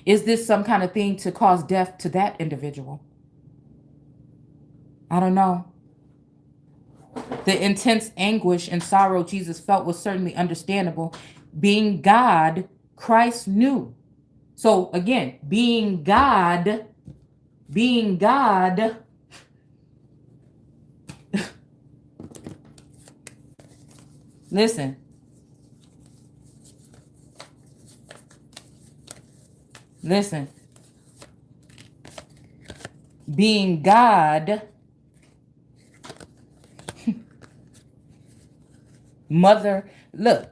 Is this some kind of thing to cause death to that individual? I don't know. The intense anguish and sorrow Jesus felt was certainly understandable. Being God, Christ knew. So again, being God, listen, being God, mother, look,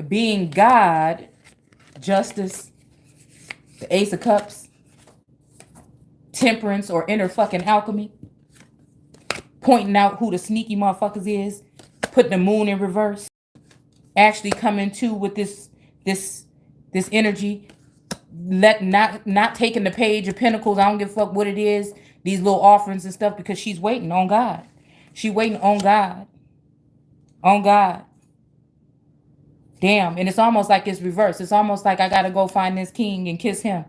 being God, justice, the Ace of Cups, temperance or inner fucking alchemy, pointing out who the sneaky motherfuckers is, putting the moon in reverse, actually coming to with this energy, not taking the page of pentacles. I don't give a fuck what it is, these little offerings and stuff, because she's waiting on God. She waiting on God. On God. Damn. And it's almost like it's reversed. It's almost like I gotta go find this king and kiss him,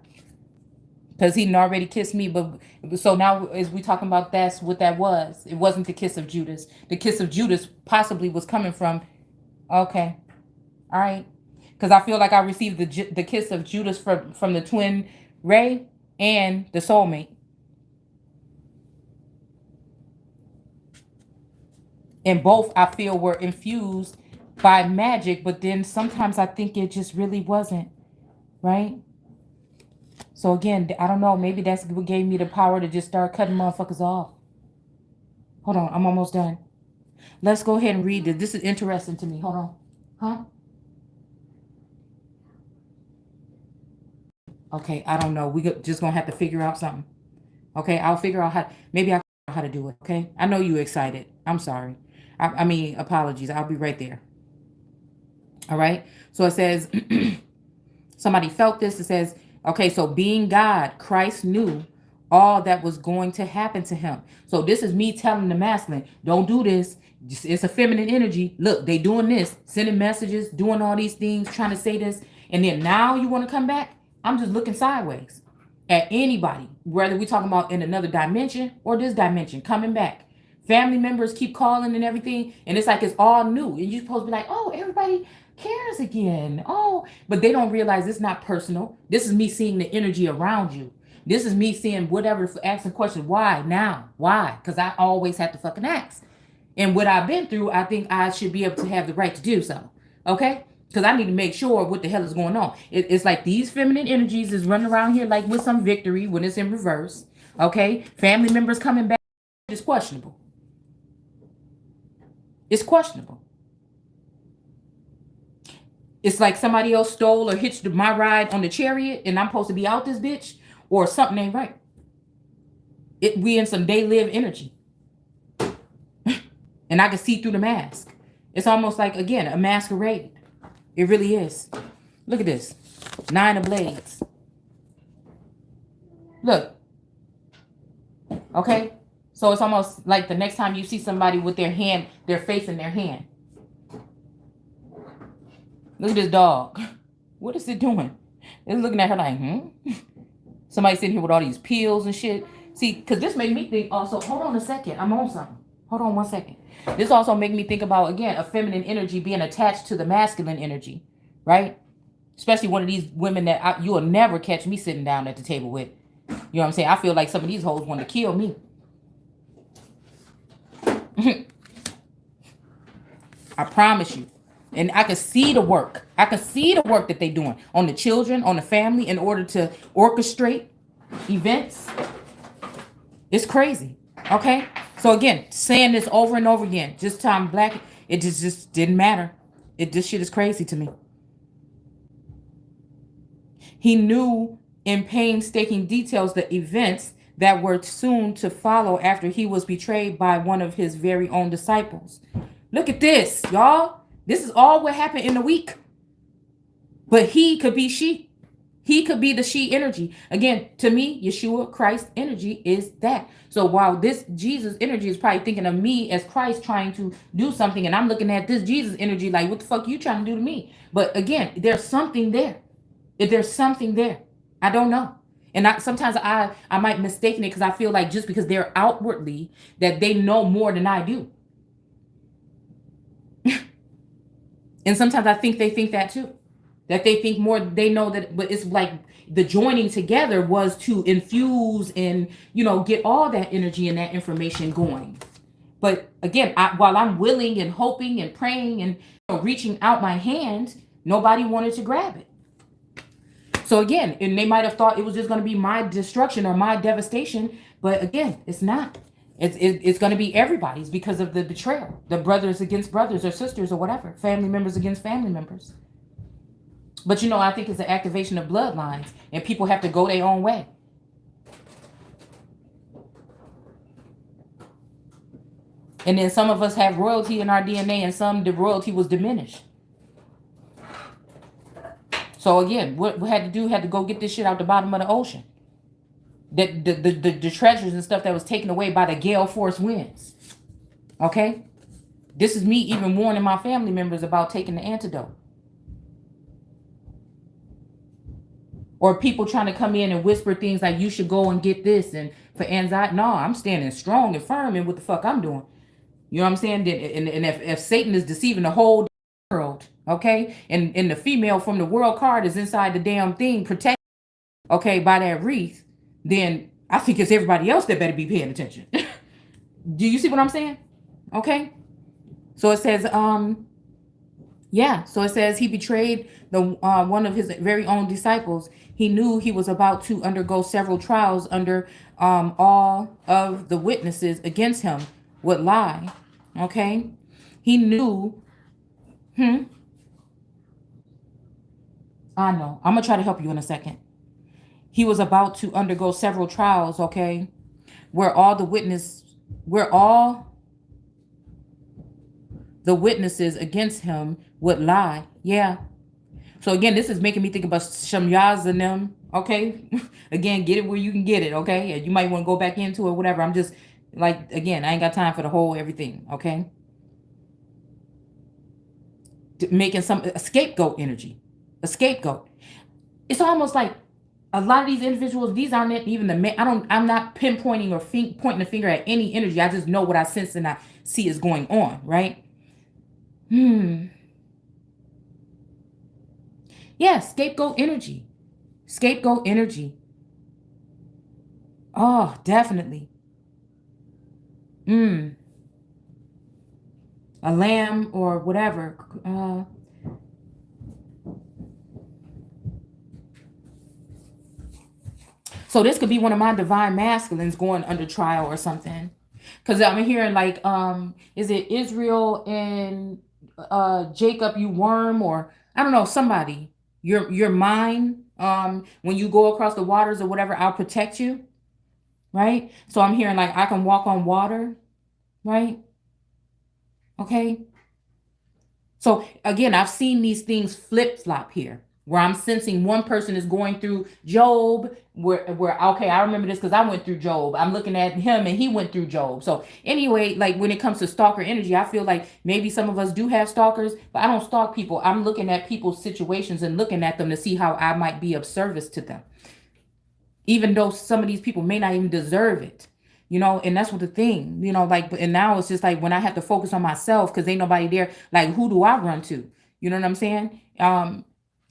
because he already kissed me. But so now as we talking about, that's what that was. It wasn't the kiss of Judas. The kiss of Judas possibly was coming from, okay, all right, because I feel like I received the kiss of Judas from the twin ray and the soulmate. And both I feel were infused by magic, but then sometimes I think it just really wasn't, right? So again, I don't know. Maybe that's what gave me the power to just start cutting motherfuckers off. Hold on, I'm almost done. Let's go ahead and read this. This is interesting to me. Hold on. Huh? Okay, I don't know. We just gonna have to figure out something. Okay, I'll figure out how. Maybe I'll figure out how to do it. Okay, I know you excited. I'm sorry. I mean, apologies. I'll be right there. All right. So it says, somebody felt this. It says, Okay, so being God, Christ knew all that was going to happen to him. So this is me telling the masculine, don't do this. It's a feminine energy. Look, they doing this, sending messages, doing all these things, trying to say this. And then now you want to come back? I'm just looking sideways at anybody, whether we're talking about in another dimension or this dimension, coming back. Family members keep calling and everything, and it's like it's all new. And you're supposed to be like, oh, everybody cares again. Oh, but they don't realize it's not personal. This is me seeing the energy around you. This is me seeing whatever, asking questions. Why now? Why? Because I always have to fucking ask. And what I've been through, I think I should be able to have the right to do so. Okay? Because I need to make sure what the hell is going on. It's like these feminine energies is running around here like with some victory when it's in reverse. Okay? Family members coming back. It's questionable. It's questionable. It's like somebody else stole or hitched my ride on the chariot and I'm supposed to be out this bitch, or something ain't right. We in some they live energy. And I can see through the mask. It's almost like, again, a masquerade. It really is. Look at this. 9 of Blades. Look. Okay? So it's almost like the next time you see somebody with their hand, their face in their hand. Look at this dog. What is it doing? It's looking at her like, Somebody sitting here with all these peels and shit. See, because this made me think also, hold on a second. I'm on something. Hold on 1 second. This also made me think about, again, a feminine energy being attached to the masculine energy, right? Especially one of these women that you will never catch me sitting down at the table with. You know what I'm saying? I feel like some of these hoes want to kill me. I promise you. And I can see the work. I can see the work that they're doing on the children, on the family, in order to orchestrate events. It's crazy. Okay? So again, saying this over and over again, just time black, it just didn't matter. This shit is crazy to me. He knew in painstaking details the events that were soon to follow after he was betrayed by one of his very own disciples. Look at this, y'all. This is all what happened in a week. But he could be she. He could be the she energy. Again, to me, Yeshua, Christ energy is that. So while this Jesus energy is probably thinking of me as Christ trying to do something, and I'm looking at this Jesus energy like, what the fuck are you trying to do to me? But again, there's something there. If there's something there, I don't know. And sometimes I might mistake it because I feel like just because they're outwardly that they know more than I do. And sometimes I think they think that too. That they think more, they know that, but it's like the joining together was to infuse and, get all that energy and that information going. But again, while I'm willing and hoping and praying and reaching out my hand, nobody wanted to grab it. So again, and they might have thought it was just going to be my destruction or my devastation. But again, it's not. It's going to be everybody's because of the betrayal. The brothers against brothers or sisters or whatever. Family members against family members. But I think it's an activation of bloodlines. And people have to go their own way. And then some of us have royalty in our DNA and some the royalty was diminished. So again, what we had to do, had to go get this shit out the bottom of the ocean. The treasures and stuff that was taken away by the gale force winds. Okay? This is me even warning my family members about taking the antidote. Or people trying to come in and whisper things like you should go and get this and for anxiety. No, I'm standing strong and firm in what the fuck I'm doing. You know what I'm saying? And if Satan is deceiving the whole world, okay? And the female from the world card is inside the damn thing protected, okay, by that wreath, then I think it's everybody else that better be paying attention. Do you see what I'm saying? Okay. So it says, so it says he betrayed the one of his very own disciples. He knew he was about to undergo several trials under all of the witnesses against him would lie. Okay. He knew. I know. I'm going to try to help you in a second. He was about to undergo several trials, okay, where all the witnesses against him would lie. Yeah. So again, this is making me think about Shamyaz and them. Okay. Again, get it where you can get it. Okay. Yeah, you might want to go back into it, whatever. I'm just like, again, I ain't got time for the whole everything. Okay. Making some a scapegoat energy, a scapegoat. It's almost like a lot of these individuals, these aren't even I'm not pinpointing or pointing the finger at any energy. I just know what I sense and I see is going on, right? Yeah, scapegoat energy. Scapegoat energy. Oh, definitely. Mm. A lamb or whatever. So this could be one of my divine masculines going under trial or something. Because I'm hearing like, is it Israel and Jacob, you worm, or I don't know, somebody. You're mine. When you go across the waters or whatever, I'll protect you. Right? So I'm hearing like I can walk on water, right? Okay. So again, I've seen these things flip flop here, where I'm sensing one person is going through Job, where okay, I remember this because I went through Job. I'm looking at him and he went through Job. So anyway, like when it comes to stalker energy, I feel like maybe some of us do have stalkers, but I don't stalk people. I'm looking at people's situations and looking at them to see how I might be of service to them, even though some of these people may not even deserve it. And that's what the thing, like, and now it's just like when I have to focus on myself because ain't nobody there, like, who do I run to? You know what I'm saying?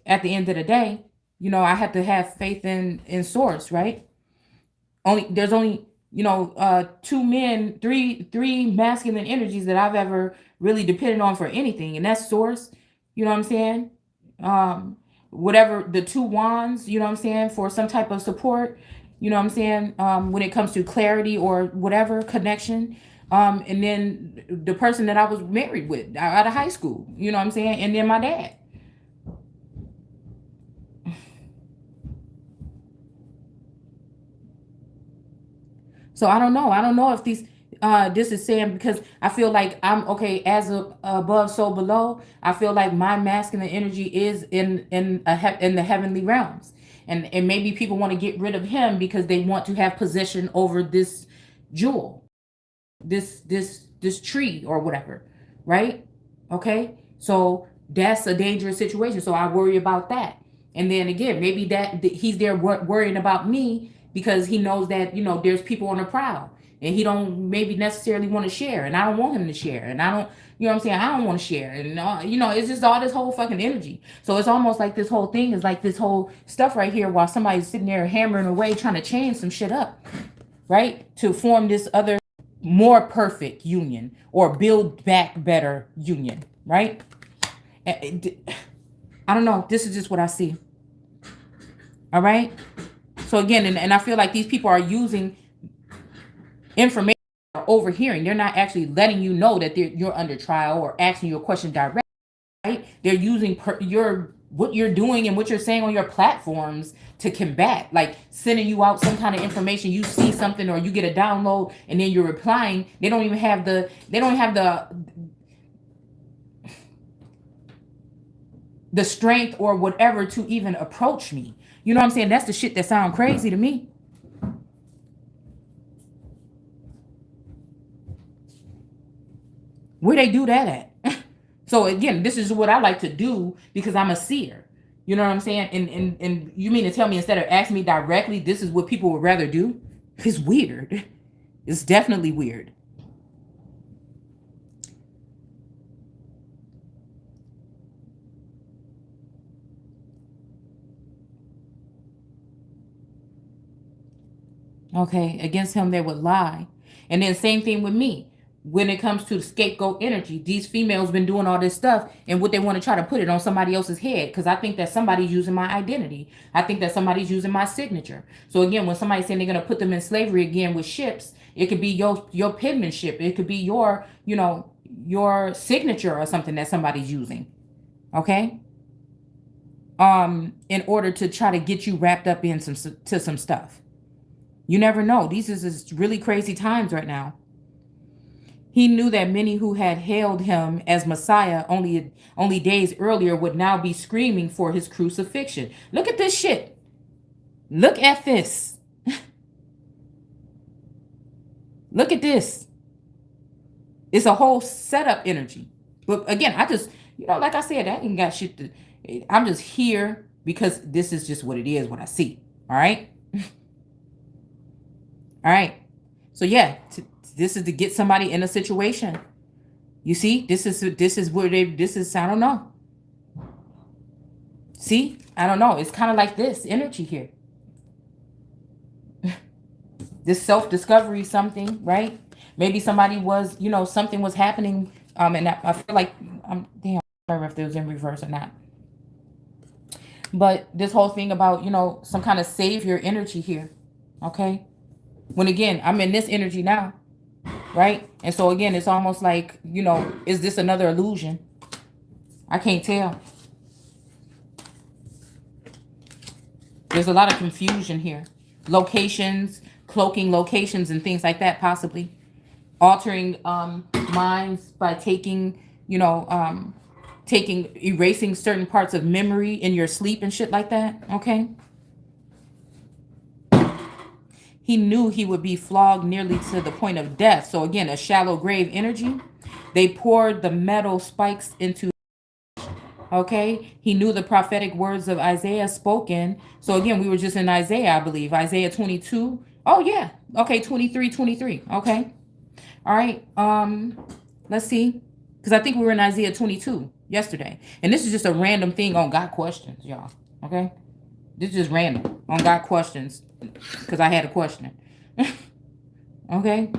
At the end of the day, I have to have faith in source, right? There's only, two men, three masculine energies that I've ever really depended on for anything, and that's source. You know what I'm saying? Um, Whatever the two wands, you know what I'm saying, for some type of support, you know what I'm saying, when it comes to clarity or whatever connection. And then the person that I was married with out of high school, you know what I'm saying, and then my dad. So I don't know. I don't know if this is saying, because I feel like I'm okay as above, so below. I feel like my masculine energy is in the heavenly realms, and maybe people want to get rid of him because they want to have possession over this jewel, this tree or whatever, right? Okay, so that's a dangerous situation. So I worry about that. And then again, maybe that he's there worrying about me because he knows that there's people on the prowl, and he don't maybe necessarily want to share, and I don't want him to share, and I don't, what I'm saying, I don't want to share, and it's just all this whole fucking energy. So it's almost like this whole thing is like this whole stuff right here while somebody's sitting there hammering away trying to change some shit up, right, to form this other more perfect union or build back better union, right? I don't know. This is just what I see. All right. So again, and I feel like these people are using information or overhearing. They're not actually letting you know that you're under trial or asking you a question directly. Right? They're using what you're doing and what you're saying on your platforms to combat, like sending you out some kind of information. You see something or you get a download and then you're replying. They don't have the strength or whatever to even approach me. You know what I'm saying? That's the shit that sound crazy to me. Where they do that at? So again, this is what I like to do because I'm a seer. You know what I'm saying? And you mean to tell me instead of asking me directly, this is what people would rather do? It's weird. It's definitely weird. Okay, against him they would lie. And then same thing with me. When it comes to the scapegoat energy, these females been doing all this stuff, and what they want to try to put it on somebody else's head, because I think that somebody's using my identity. I think that somebody's using my signature. So again, when somebody's saying they're gonna put them in slavery again with ships, it could be your penmanship. It could be your signature or something that somebody's using. Okay. In order to try to get you wrapped up in some stuff. You never know. These is really crazy times right now. He knew that many who had hailed him as Messiah only days earlier would now be screaming for his crucifixion. Look at this shit. Look at this. Look at this. It's a whole setup energy. But again, I just, like I said, I ain't got shit to, I'm just here because this is just what it is, what I see. All right. All right. So yeah, this is to get somebody in a situation. You see, this is where this is, I don't know. See, I don't know. It's kind of like this energy here. This self-discovery, something, right? Maybe somebody was, something was happening. And I feel like I'm damn, I don't know if it was in reverse or not. But this whole thing about, some kind of savior energy here. Okay. When again, I'm in this energy now. Right. And so again, it's almost like, is this another illusion? I can't tell. There's a lot of confusion here. Locations, cloaking locations and things like that, possibly. Altering minds by taking, erasing certain parts of memory in your sleep and shit like that. Okay. He knew he would be flogged nearly to the point of death. So again, a shallow grave energy. They poured the metal spikes into. Okay. He knew the prophetic words of Isaiah spoken. So again, we were just in Isaiah, I believe. Isaiah 22. Oh yeah. Okay. 23. Okay. All right. Let's see. Because I think we were in Isaiah 22 yesterday. And this is just a random thing on God questions, y'all. Okay. This is just random on God questions. Because I had a question. Okay.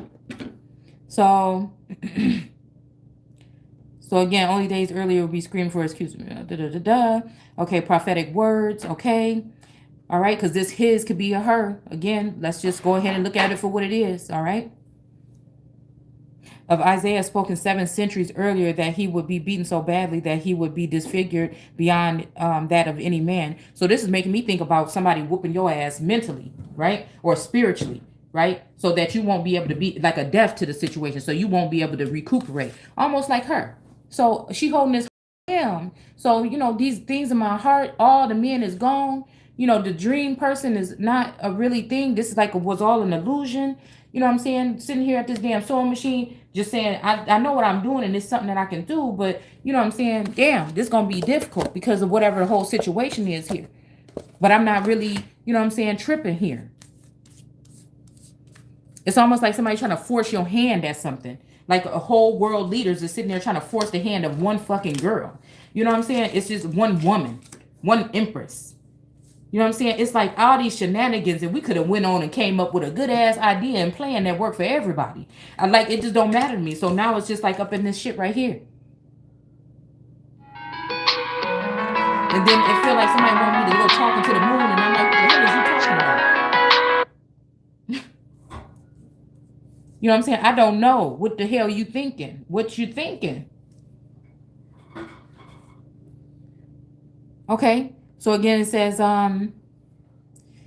So again, only days earlier would be screaming for excuse me. Okay, prophetic words. Okay. All right, because this his could be a her. Again, let's just go ahead and look at it for what it is. All right. Of Isaiah spoken 7 centuries earlier that he would be beaten so badly that he would be disfigured beyond that of any man. So this is making me think about somebody whooping your ass mentally, right? Or spiritually, right? So that you won't be able to be like a death to the situation. So you won't be able to recuperate. Almost like her. So she holding this him. So, these things in my heart, all the men is gone. The dream person is not a really thing. This is like it was all an illusion. You know what I'm saying? Sitting here at this damn sewing machine, just saying, I know what I'm doing and it's something that I can do, but you know what I'm saying? Damn, this is going to be difficult because of whatever the whole situation is here. But I'm not really, tripping here. It's almost like somebody trying to force your hand at something. Like a whole world leaders is sitting there trying to force the hand of one fucking girl. You know what I'm saying? It's just one woman, one empress. You know what I'm saying? It's like all these shenanigans, and we could have went on and came up with a good ass idea and plan that worked for everybody. It just don't matter to me. So now it's just like up in this shit right here. And then it feel like somebody want me to go talking to the moon, and I'm like, what the hell is you talking about? You know what I'm saying? I don't know what the hell you thinking. What you thinking? Okay. So again, it says,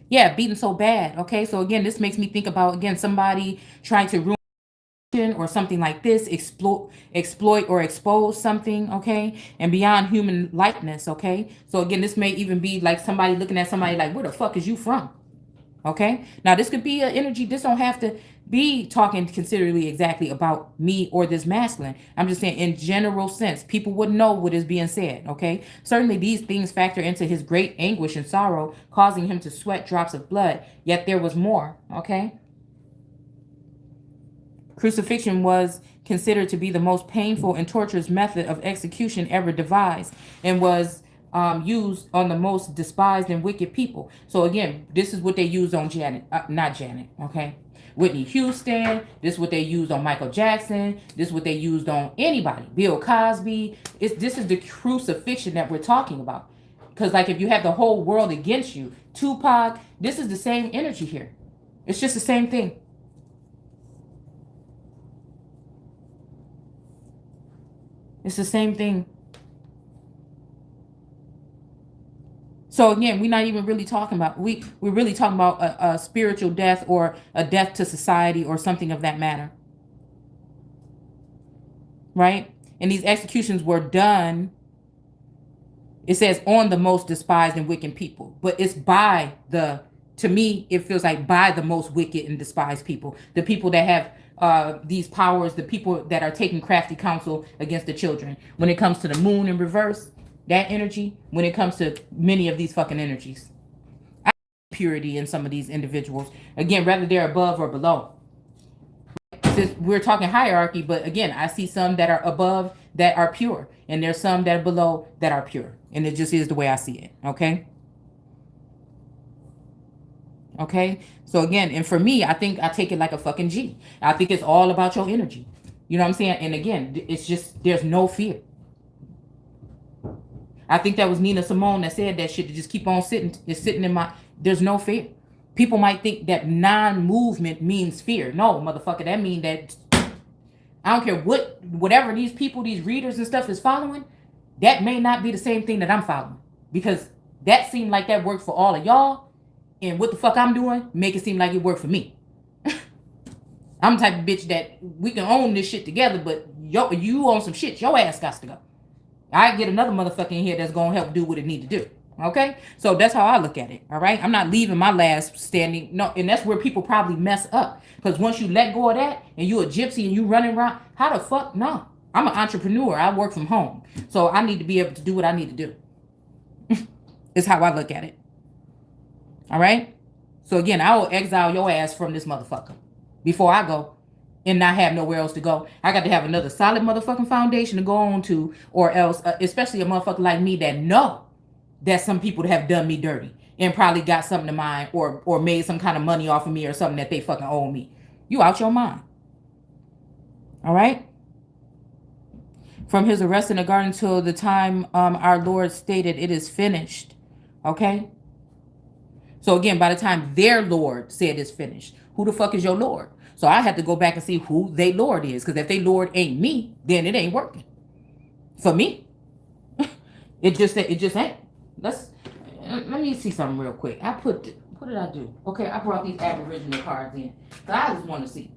yeah, beaten so bad. Okay. So again, this makes me think about, again, somebody trying to ruin or something like this, exploit or expose something. Okay. And beyond human likeness. Okay. So again, this may even be like somebody looking at somebody like, where the fuck is you from? Okay. Now this could be an energy. This don't have to be talking considerably exactly about me or this masculine. I'm just saying in general sense, people would know what is being said. Okay. Certainly these things factor into his great anguish and sorrow, causing him to sweat drops of blood. Yet there was more. Okay. Crucifixion was considered to be the most painful and torturous method of execution ever devised, and was used on the most despised and wicked people. So again, this is what they used on not Janet, okay? Whitney Houston. This is what they used on Michael Jackson. This is what they used on anybody. Bill Cosby. This is the crucifixion that we're talking about. Because like if you have the whole world against you, Tupac, this is the same energy here. It's just the same thing. It's the same thing. So again, we're not even really talking about, we're really talking about a spiritual death or a death to society or something of that matter. right? And these executions were done, it says, on the most despised and wicked people. But it's by the, to me, it feels like by the most wicked and despised people. The people that have these powers, the people that are taking crafty counsel against the children. When it comes to the moon in reverse, that energy, when it comes to many of these fucking energies. I see purity in some of these individuals. Again, whether they're above or below. We're talking hierarchy, but again, I see some that are above that are pure, and there's some that are below that are pure, and it just is the way I see it. Okay, so again, and for me, I think I take it like a fucking G. I think it's all about your energy. You know what I'm saying? And again, it's just, there's no fear. I think that was Nina Simone that said that shit, to just keep on sitting in my, there's no fear. People might think that non-movement means fear. No, motherfucker, that means that I don't care whatever these people, these readers and stuff is following, that may not be the same thing that I'm following. Because that seemed like that worked for all of y'all. And what the fuck I'm doing, make it seem like it worked for me. I'm the type of bitch that we can own this shit together, but you own some shit, your ass got to go. I get another motherfucker in here that's going to help do what it need to do. Okay, so that's how I look at it. All right, I'm not leaving my last standing. No, and that's where people probably mess up, because once you let go of that and you a gypsy and you running around, how the fuck? No, I'm an entrepreneur. I work from home, so I need to be able to do what I need to do. Is how I look at it. All right. So again, I will exile your ass from this motherfucker before I go and not have nowhere else to go. I got to have another solid motherfucking foundation to go on to, or else, especially a motherfucker like me that know that some people have done me dirty and probably got something to mine, or made some kind of money off of me or something that they fucking owe me. You out your mind. All right. From his arrest in the garden till the time our Lord stated it is finished. Okay. So again, by the time their Lord said it's finished, who the fuck is your Lord? So I had to go back and see who they Lord is, because if they Lord ain't me, then it ain't working for me. It just ain't. Let me see something real quick. What did I do? Okay, I brought these Aboriginal cards in, but I just want to see.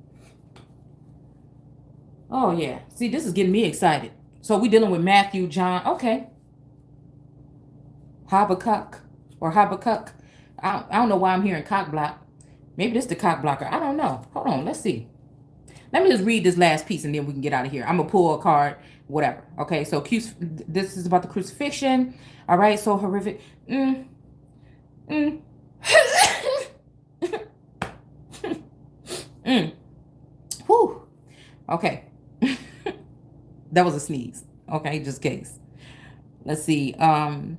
Oh yeah, see, this is getting me excited. So we dealing with Matthew, John. Okay, Habakkuk. I don't know why I'm hearing cock block. Maybe this is the cock blocker. I don't know. Hold on, let's see. Let me just read this last piece and then we can get out of here. I'm gonna pull a card, whatever. Okay, so this is about the crucifixion. All right, so horrific. Whew. Okay. That was a sneeze. Okay, just in case. Let's see. All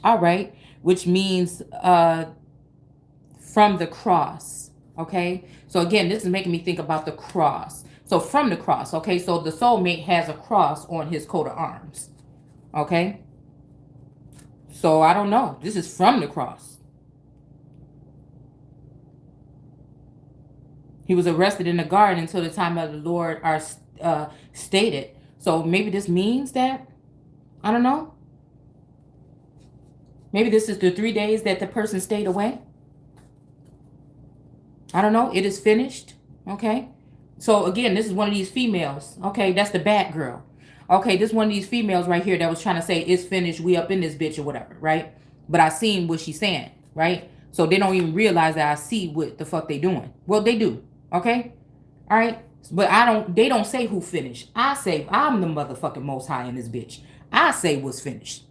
right, which means from the cross. Okay, so again, this is making me think about the cross. So from the cross. Okay, so the soulmate has a cross on his coat of arms. Okay, so I don't know, this is from the cross. He was arrested in the garden until the time of the Lord are stated. So maybe this means that, I don't know, maybe this is the 3 days that the person stayed away. I don't know. It is finished. Okay. So again, this is one of these females. Okay. That's the bad girl. Okay. This is one of these females right here that was trying to say it's finished. We up in this bitch or whatever. Right. But I seen what she's saying. Right. So they don't even realize that I see what the fuck they doing. Well, they do. Okay. All right. But they don't say who finished. I say I'm the motherfucking most high in this bitch. I say what's finished.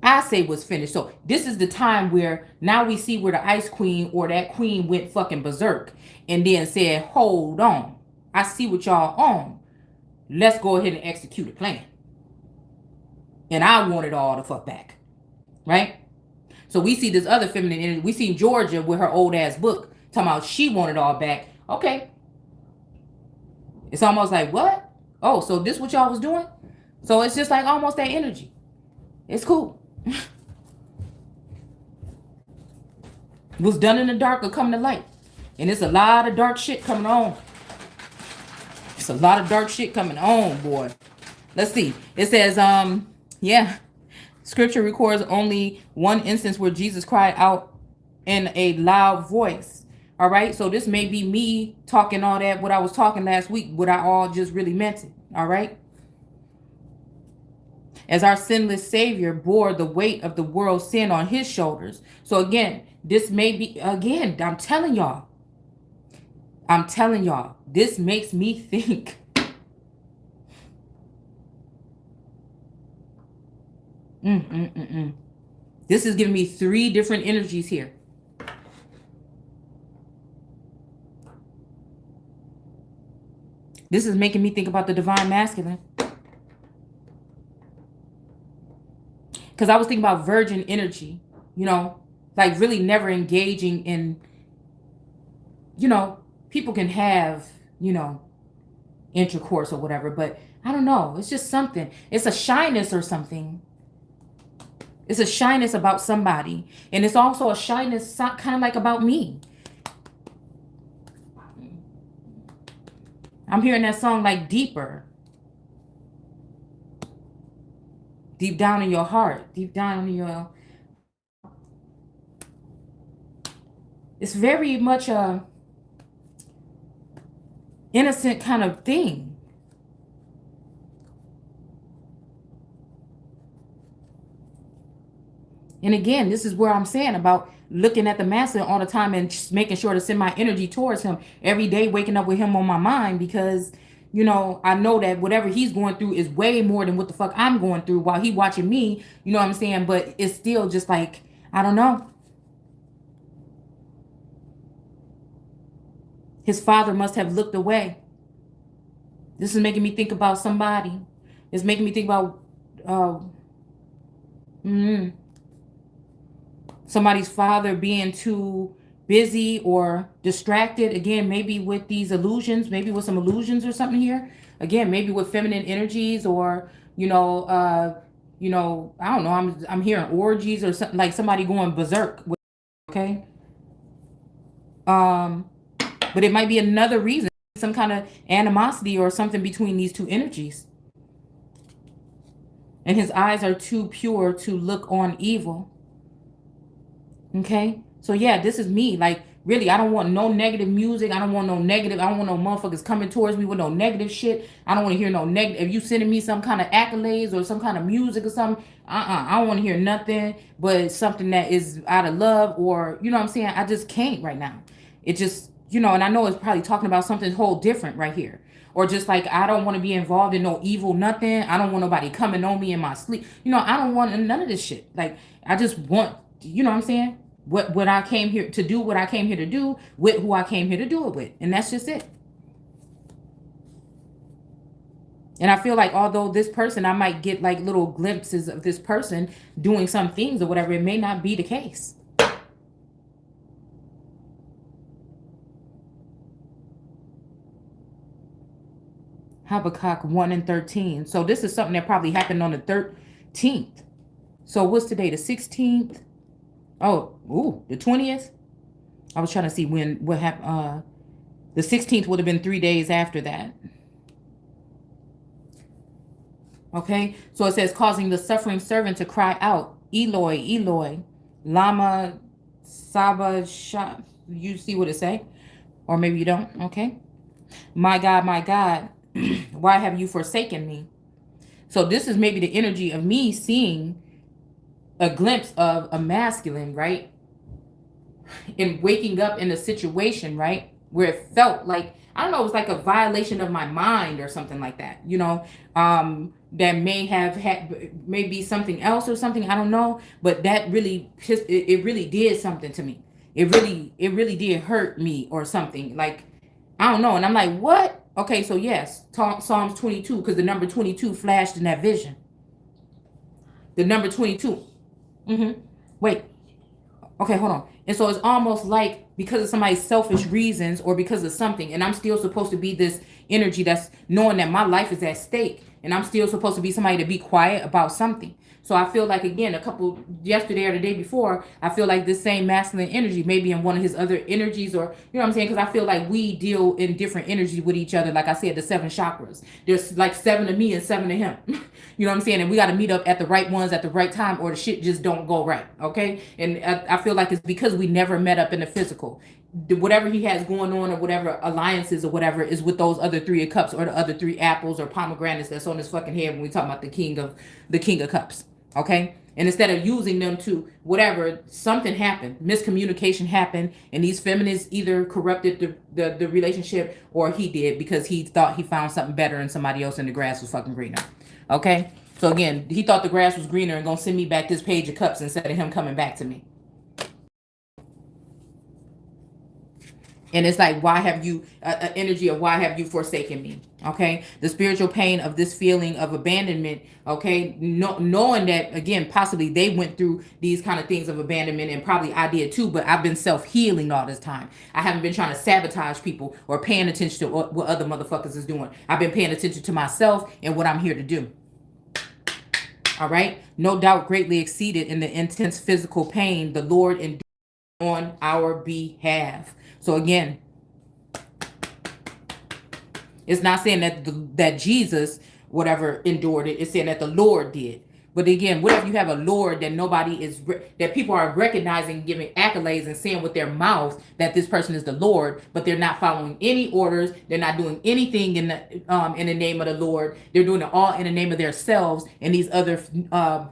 I say what's finished. So this is the time where now we see where the ice queen or that queen went fucking berserk and then said, hold on, I see what y'all on. Let's go ahead and execute a plan. And I want it all the fuck back. Right? So we see this other feminine energy. We see Georgia with her old ass book talking about she want it all back. Okay. It's almost like, what? Oh, so this what y'all was doing? So it's just like almost that energy. It's cool. What's done in the dark will come to light. And it's a lot of dark shit coming on. It's a lot of dark shit coming on, boy. Let's see. It says, yeah. Scripture records only one instance where Jesus cried out in a loud voice All right. So this may be me talking all that, what I was talking last week, what I all just really meant it. All right. As our sinless Savior bore the weight of the world's sin on his shoulders. So again, this may be, again, I'm telling y'all, this makes me think. This is giving me 3 different energies here. This is making me think about the divine masculine. Because I was thinking about virgin energy, like really never engaging in, people can have, intercourse or whatever, but I don't know. It's just something. It's a shyness or something. It's a shyness about somebody. And it's also a shyness kind of like about me. I'm hearing that song like deeper. Deep down in your heart. Deep down in your... It's very much a innocent kind of thing. And again, this is where I'm saying about looking at the masculine all the time and just making sure to send my energy towards him every day, waking up with him on my mind, because, I know that whatever he's going through is way more than what the fuck I'm going through while he watching me, you know what I'm saying? But it's still just like, I don't know. His father must have looked away. This is making me think about somebody. It's making me think about somebody's father being too busy or distracted. Again, maybe with these illusions, maybe with some illusions or something here. Again, maybe with feminine energies, or I don't know. I'm hearing orgies or something, like somebody going berserk. Okay. But it might be another reason, some kind of animosity or something between these 2 energies. And his eyes are too pure to look on evil. Okay. So yeah, this is me. Like, really, I don't want no negative music. I don't want no motherfuckers coming towards me with no negative shit. I don't want to hear no negative. If you sending me some kind of accolades or some kind of music or something, I don't want to hear nothing but something that is out of love, or, you know what I'm saying? I just can't right now. It just, and I know it's probably talking about something whole different right here. Or just like, I don't want to be involved in no evil nothing. I don't want nobody coming on me in my sleep. I don't want none of this shit. Like, I just want, you know what I'm saying? What I came here to do, what I came here to do, with who I came here to do it with. And that's just it. And I feel like although this person, I might get like little glimpses of this person doing some things or whatever, it may not be the case. Habakkuk 1 and 13. So this is something that probably happened on the 13th. So what's today? The 16th? Oh, the 20th? I was trying to see what happened. The 16th would have been 3 days after that. Okay, so it says, causing the suffering servant to cry out, Eloi, Eloi, lama sabachthani. You see what it say? Or maybe you don't. Okay. My God, why have you forsaken me? So this is maybe the energy of me seeing a glimpse of a masculine, right? And waking up in a situation, right, where it felt like, I don't know, it was like a violation of my mind or something like that, that may have had, maybe something else or something, I don't know, but that really, it really did something to me. It really did hurt me or something, like, I don't know. And I'm like, what? Okay, so yes, Psalms 22, because the number 22 flashed in that vision. The number 22. Wait. Okay, hold on. And so it's almost like because of somebody's selfish reasons or because of something, and I'm still supposed to be this energy that's knowing that my life is at stake, and I'm still supposed to be somebody to be quiet about something. So I feel like, again, yesterday or the day before, I feel like this same masculine energy, maybe in one of his other energies, or, you know what I'm saying? Because I feel like we deal in different energies with each other. Like I said, the 7 chakras. There's like 7 of me and 7 of him. You know what I'm saying? And we got to meet up at the right ones at the right time, or the shit just don't go right. Okay. And I feel like it's because we never met up in the physical. whatever he has going on or whatever alliances or whatever is with those other 3 of cups or the other 3 apples or pomegranates that's on his fucking head when we talk about the king of cups. Okay. And instead of using them to whatever, something happened, miscommunication happened, and these feminists either corrupted the relationship or he did because he thought he found something better in somebody else and the grass was fucking greener. Okay. So again, he thought the grass was greener and gonna send me back this page of cups instead of him coming back to me. And it's like, why have you, energy of why have you forsaken me? Okay. The spiritual pain of this feeling of abandonment. Okay. Knowing that, again, possibly they went through these kind of things of abandonment, and probably I did too, but I've been self-healing all this time. I haven't been trying to sabotage people or paying attention to what other motherfuckers is doing. I've been paying attention to myself and what I'm here to do. All right. No doubt greatly exceeded in the intense physical pain the Lord endured on our behalf. So again, it's not saying that Jesus, whatever, endured it. It's saying that the Lord did. But again, what if you have a Lord that nobody is, that people are recognizing, giving accolades and saying with their mouth that this person is the Lord, but they're not following any orders. They're not doing anything in the name of the Lord. They're doing it all in the name of themselves and these other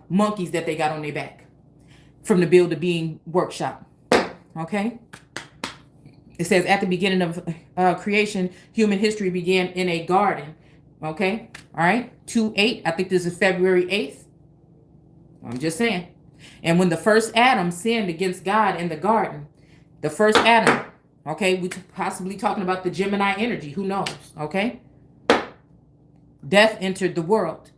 monkeys that they got on their back from the Build a Being workshop. Okay. It says at the beginning of creation, human history began in a garden. Okay. All right. 2:8. I think this is February 8th. I'm just saying. And when the first Adam sinned against God in the garden, the first Adam, okay, we possibly talking about the Gemini energy. Who knows? Okay. Death entered the world.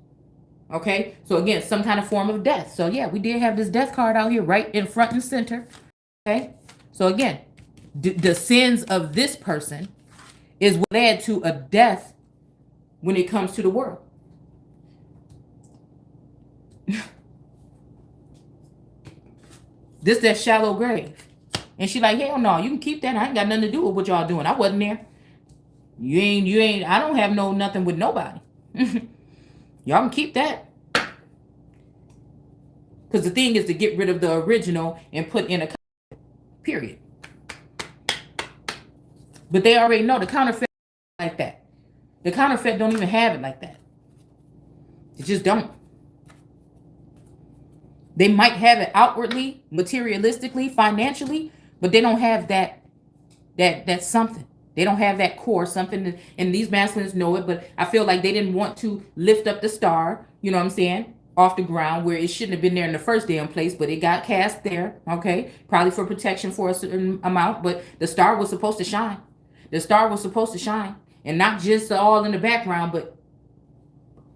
Okay. So again, some kind of form of death. So yeah, we did have this death card out here right in front and center. Okay. So again, the sins of this person is what led to a death when it comes to the world. This that shallow grave. And she like, hell no, you can keep that. I ain't got nothing to do with what y'all doing. I wasn't there. You ain't, I don't have nothing with nobody. Y'all can keep that. Because the thing is to get rid of the original and put in a period. But they already know the counterfeit like that. The counterfeit don't even have it like that. They just don't. They might have it outwardly, materialistically, financially, but they don't have that something. They don't have that core, something, and these masculines know it, but I feel like they didn't want to lift up the star, you know what I'm saying, off the ground where it shouldn't have been there in the first damn place, but it got cast there, okay? Probably for protection for a certain amount, but the star was supposed to shine. The star was supposed to shine, and not just all in the background, but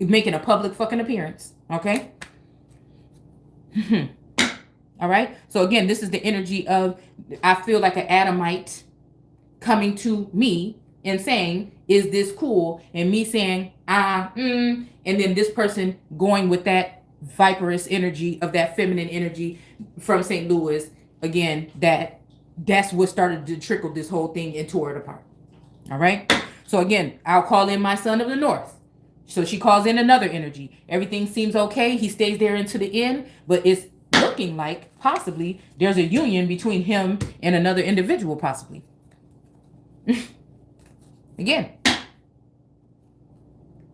making a public fucking appearance, okay? All right. So again, this is the energy of, I feel like an Adamite coming to me and saying, is this cool? And me saying, and then this person going with that viperous energy of that feminine energy from St. Louis. Again, that's what started to trickle this whole thing and tore it apart. All right. So again, I'll call in my son of the north. So she calls in another energy. Everything seems okay. He stays there into the end, but it's looking like possibly there's a union between him and another individual, possibly. Again,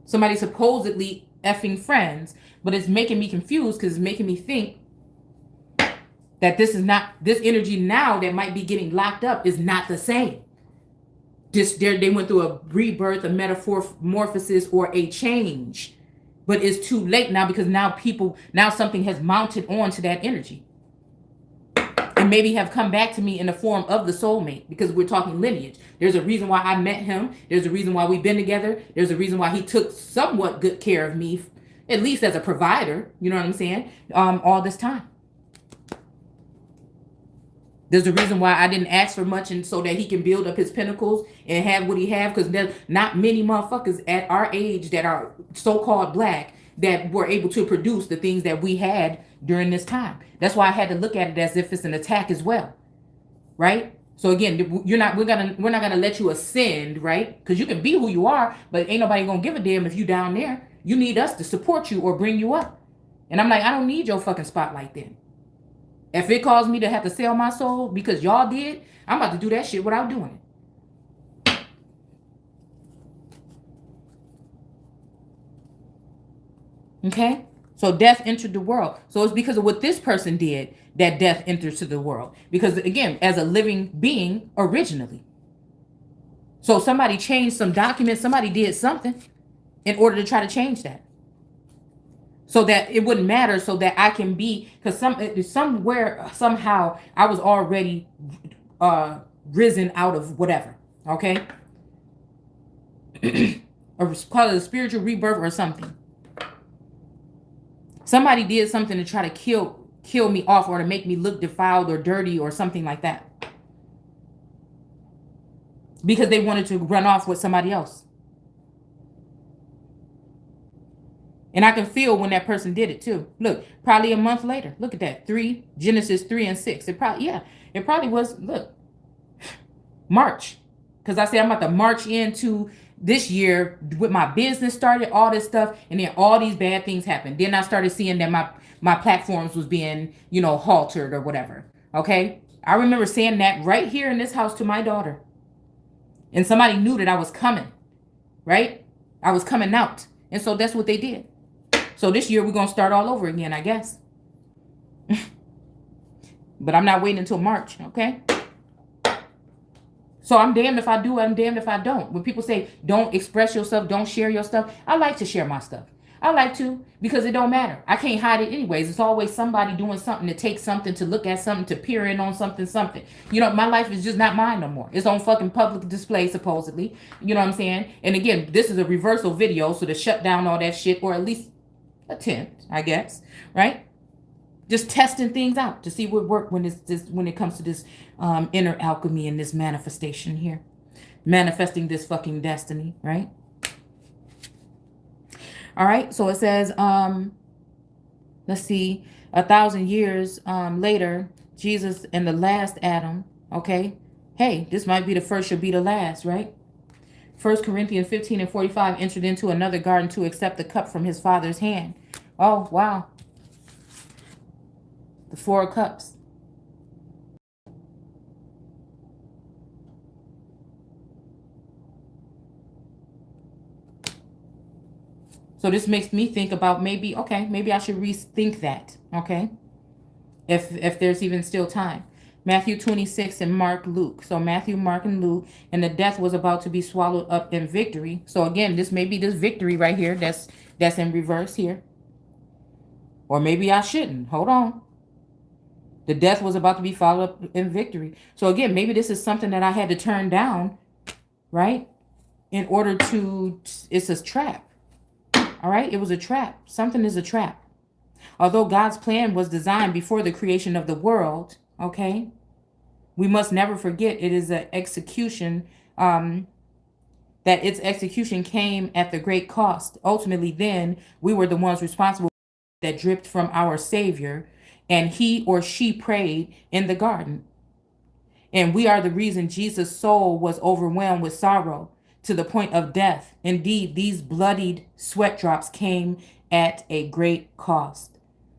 somebody supposedly effing friends, but it's making me confused because it's making me think that this energy now that might be getting locked up is not the same. They went through a rebirth, a metamorphosis, or a change, but it's too late now because now something has mounted on to that energy and maybe have come back to me in the form of the soulmate, because we're talking lineage. There's a reason why I met him. There's a reason why we've been together. There's a reason why he took somewhat good care of me, at least as a provider, you know what I'm saying, all this time. There's a reason why I didn't ask for much, and so that he can build up his pinnacles and have what he have, because there's not many motherfuckers at our age that are so-called black that were able to produce the things that we had during this time. That's why I had to look at it as if it's an attack as well, right? So again, we're not gonna let you ascend, right? Because you can be who you are, but ain't nobody gonna give a damn if you down there. You need us to support you or bring you up. And I'm like, I don't need your fucking spotlight then. If it caused me to have to sell my soul because y'all did, I'm about to do that shit without doing it. Okay? So death entered the world. So it's because of what this person did that death enters to the world. Because again, as a living being originally. So somebody changed some documents, somebody did something in order to try to change that. So that it wouldn't matter, so that I can be, because somewhere, somehow, I was already risen out of whatever, okay? Or call it a spiritual rebirth or something. Somebody did something to try to kill me off, or to make me look defiled or dirty or something like that. Because they wanted to run off with somebody else. And I can feel when that person did it too. Look, probably a month later. Look at that. Genesis 3 and 6. It probably was, look, March. Because I said I'm about to march into this year with my business started, all this stuff, and then all these bad things happened. Then I started seeing that my platforms was being, haltered or whatever. Okay? I remember saying that right here in this house to my daughter. And somebody knew that I was coming. Right? I was coming out. And so that's what they did. So this year we're going to start all over again, I guess. But I'm not waiting until March, okay? So I'm damned if I do, I'm damned if I don't. When people say, don't express yourself, don't share your stuff, I like to share my stuff. I like to, because it don't matter. I can't hide it anyways. It's always somebody doing something to take something, to look at something, to peer in on something. My life is just not mine no more. It's on fucking public display, supposedly. You know what I'm saying? And again, this is a reversal video, so to shut down all that shit, or at least attempt, I guess, right? Just testing things out to see what work when it comes to this inner alchemy and this manifestation here, manifesting this fucking destiny, right? All right, so it says, let's see, 1,000 years later, Jesus and the last Adam. Okay, hey, this might be the first, should be the last, right? 1 Corinthians 15 and 45 entered into another garden to accept the cup from his father's hand. Oh, wow. The 4 cups. So this makes me think about maybe I should rethink that, okay? If there's even still time. Matthew 26 and Mark, Luke. So Matthew, Mark, and Luke. And the death was about to be swallowed up in victory. So again, this may be this victory right here that's in reverse here. Or maybe I shouldn't. Hold on. The death was about to be followed up in victory. So again, maybe this is something that I had to turn down, right? In order to, it's a trap. All right? It was a trap. Something is a trap. Although God's plan was designed before the creation of the world, okay? We must never forget it is an execution, that its execution came at the great cost. Ultimately, then, we were the ones responsible that dripped from our Savior, and he or she prayed in the garden. And we are the reason Jesus' soul was overwhelmed with sorrow to the point of death. Indeed, these bloodied sweat drops came at a great cost.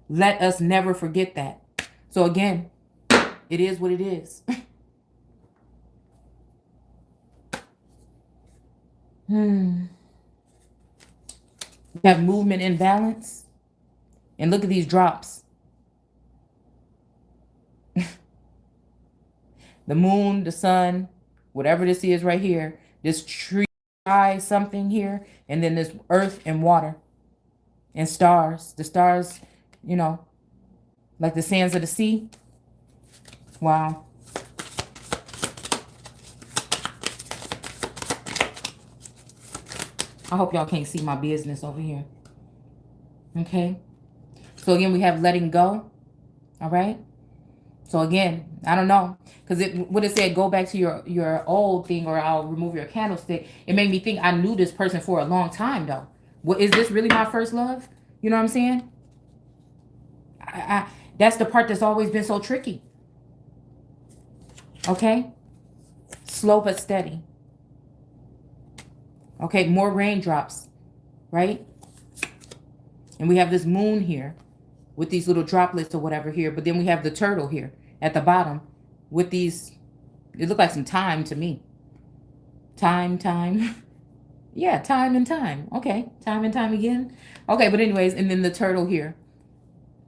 Let us never forget that. So again, it is what it is. We have movement and balance. And look at these drops. The moon, the sun, whatever this is right here, this tree, something here, and then this earth and water and stars. The stars, like the sands of the sea. Wow. I hope y'all can't see my business over here. Okay. So again, we have letting go. All right. So again, I don't know, because what it said, go back to your old thing, or I'll remove your candlestick. It made me think I knew this person for a long time, though. What is this really my first love? You know what I'm saying? That's the part that's always been so tricky. Okay, slow but steady. Okay, more raindrops, right? And we have this moon here. with these little droplets or whatever here. But then we have the turtle here at the bottom with these, it looked like some time to me. Time. Yeah, time and time. Okay, time and time again. Okay, but anyways, and then the turtle here.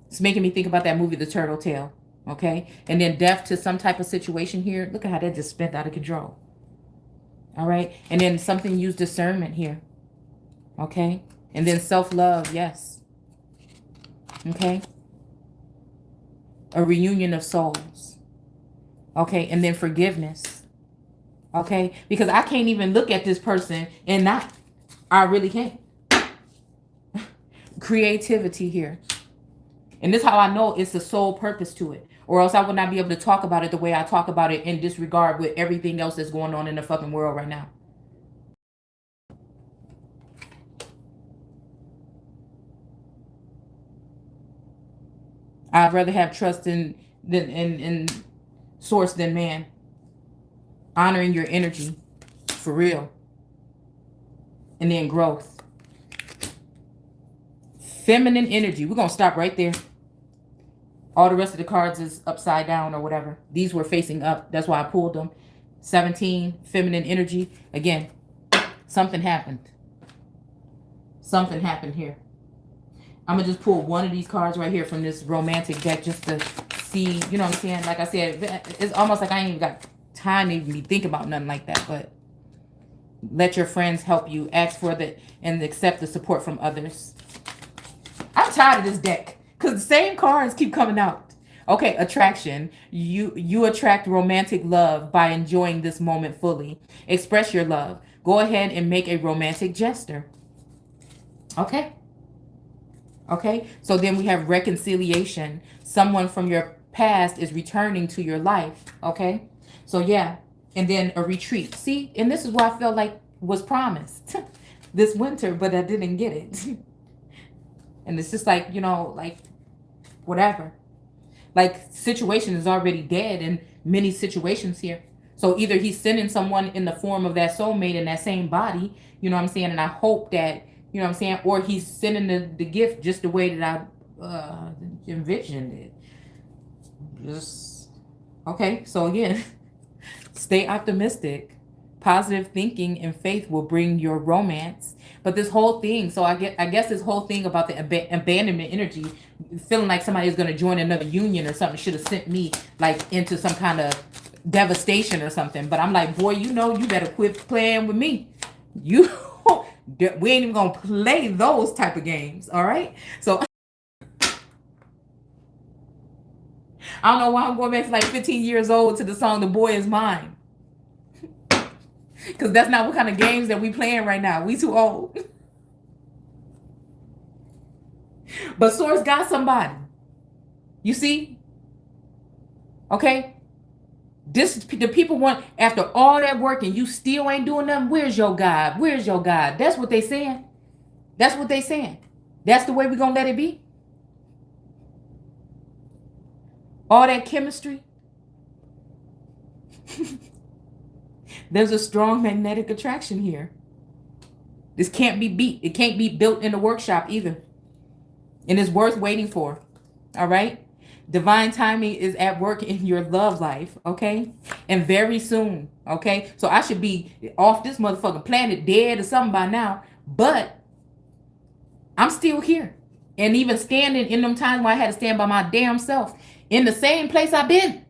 It's making me think about that movie, The Turtle Tale. Okay, and then death to some type of situation here. Look at how that just spent out of control. All right, and then something used discernment here. Okay, and then self-love, yes. Okay, a reunion of souls. Okay, and then forgiveness. Okay, because I can't even look at this person and not, I really can't. Creativity here. And this is how I know it's the sole purpose to it. Or else I would not be able to talk about it the way I talk about it in disregard with everything else that's going on in the fucking world right now. I'd rather have trust in source than man. Honoring your energy for real. And then growth. Feminine energy. We're going to stop right there. All the rest of the cards is upside down or whatever. These were facing up. That's why I pulled them. 17, feminine energy. Again, something happened. Something happened here. I'm going to just pull one of these cards right here from this romantic deck just to see, you know what I'm saying? Like I said, it's almost like I ain't even got time to even be thinking about nothing like that. But let your friends help you. Ask for the and accept the support from others. I'm tired of this deck because the same cards keep coming out. Okay, attraction. You attract romantic love by enjoying this moment fully. Express your love. Go ahead and make a romantic gesture. Okay. Okay, so then we have reconciliation. Someone from your past is returning to your life. Okay, so yeah, and then a retreat. See, and this is what I felt like was promised this winter, but I didn't get it. And it's just like, you know, like whatever. Like situation is already dead in many situations here. So either he's sending someone in the form of that soulmate in that same body, you know what I'm saying? And I hope that, you know what I'm saying? Or he's sending the gift just the way that I envisioned it. Just, okay. So again, stay optimistic. Positive thinking and faith will bring your romance. But this whole thing, so I guess this whole thing about the abandonment energy, feeling like somebody is going to join another union or something, should have sent me like into some kind of devastation or something. But I'm like, boy, you know, you better quit playing with me. You, we ain't even going to play those type of games. All right. So I don't know why I'm going back to like 15 years old to the song, The Boy Is Mine. Because that's not what kind of games that we playing right now. We too old. But Source got somebody. You see? Okay? The people want, after all that work and you still ain't doing nothing, where's your God? Where's your God? That's what they saying. That's what they saying. That's the way we're going to let it be. All that chemistry. There's a strong magnetic attraction here. This can't be beat. It can't be built in the workshop either. And it's worth waiting for. All right? Divine timing is at work in your love life. Okay? And very soon. Okay? So I should be off this motherfucking planet dead or something by now. But I'm still here. And even standing in them times where I had to stand by my damn self. In the same place I've been.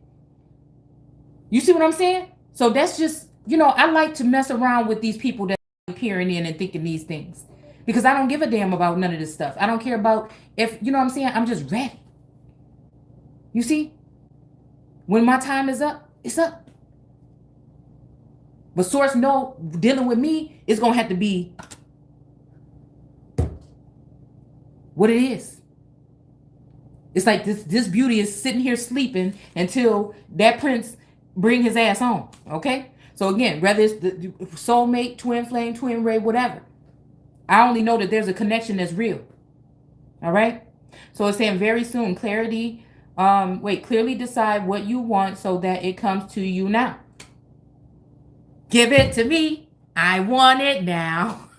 You see what I'm saying? So that's just, you know, I like to mess around with these people that are peering in and thinking these things. Because I don't give a damn about none of this stuff. I don't care about if, you know what I'm saying? I'm just ready. You see? When my time is up, it's up. But Source know dealing with me is going to have to be what it is. It's like this beauty is sitting here sleeping until that prince bring his ass home. Okay? So again, whether it's the soulmate, twin flame, twin ray, whatever. I only know that there's a connection that's real. All right? So it's saying very soon, clarity. Clearly decide what you want so that it comes to you now. Give it to me. I want it now.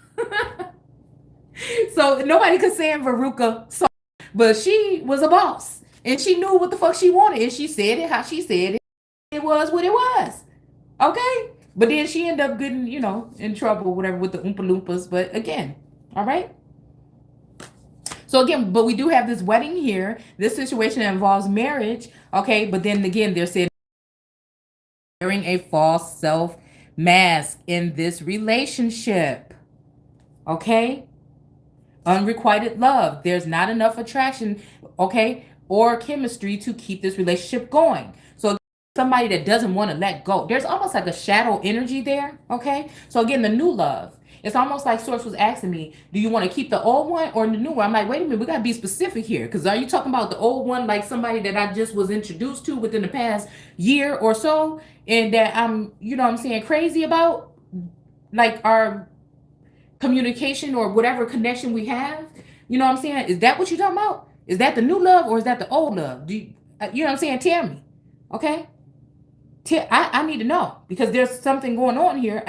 So nobody could say in Veruca. So But she was a boss. And she knew what the fuck she wanted. And she said it how she said it. It was what it was. Okay? But then she ended up getting, in trouble, whatever, with the Oompa Loompas. But again, all right? So again, but we do have this wedding here. This situation involves marriage. Okay? But then again, they're saying wearing a false self mask in this relationship. Okay? Unrequited love. There's not enough attraction, okay, or chemistry to keep this relationship going. So somebody that doesn't want to let go. There's almost like a shadow energy there, okay? So again, the new love. It's almost like Source was asking me, do you want to keep the old one or the new one? I'm like, wait a minute, we got to be specific here. Because are you talking about the old one like somebody that I just was introduced to within the past year or so and that I'm, crazy about? Like our communication or whatever connection we have. You know what I'm saying? Is that what you're talking about? Is that the new love or is that the old love? Do you know what I'm saying? Tell me. Okay? I need to know because there's something going on here.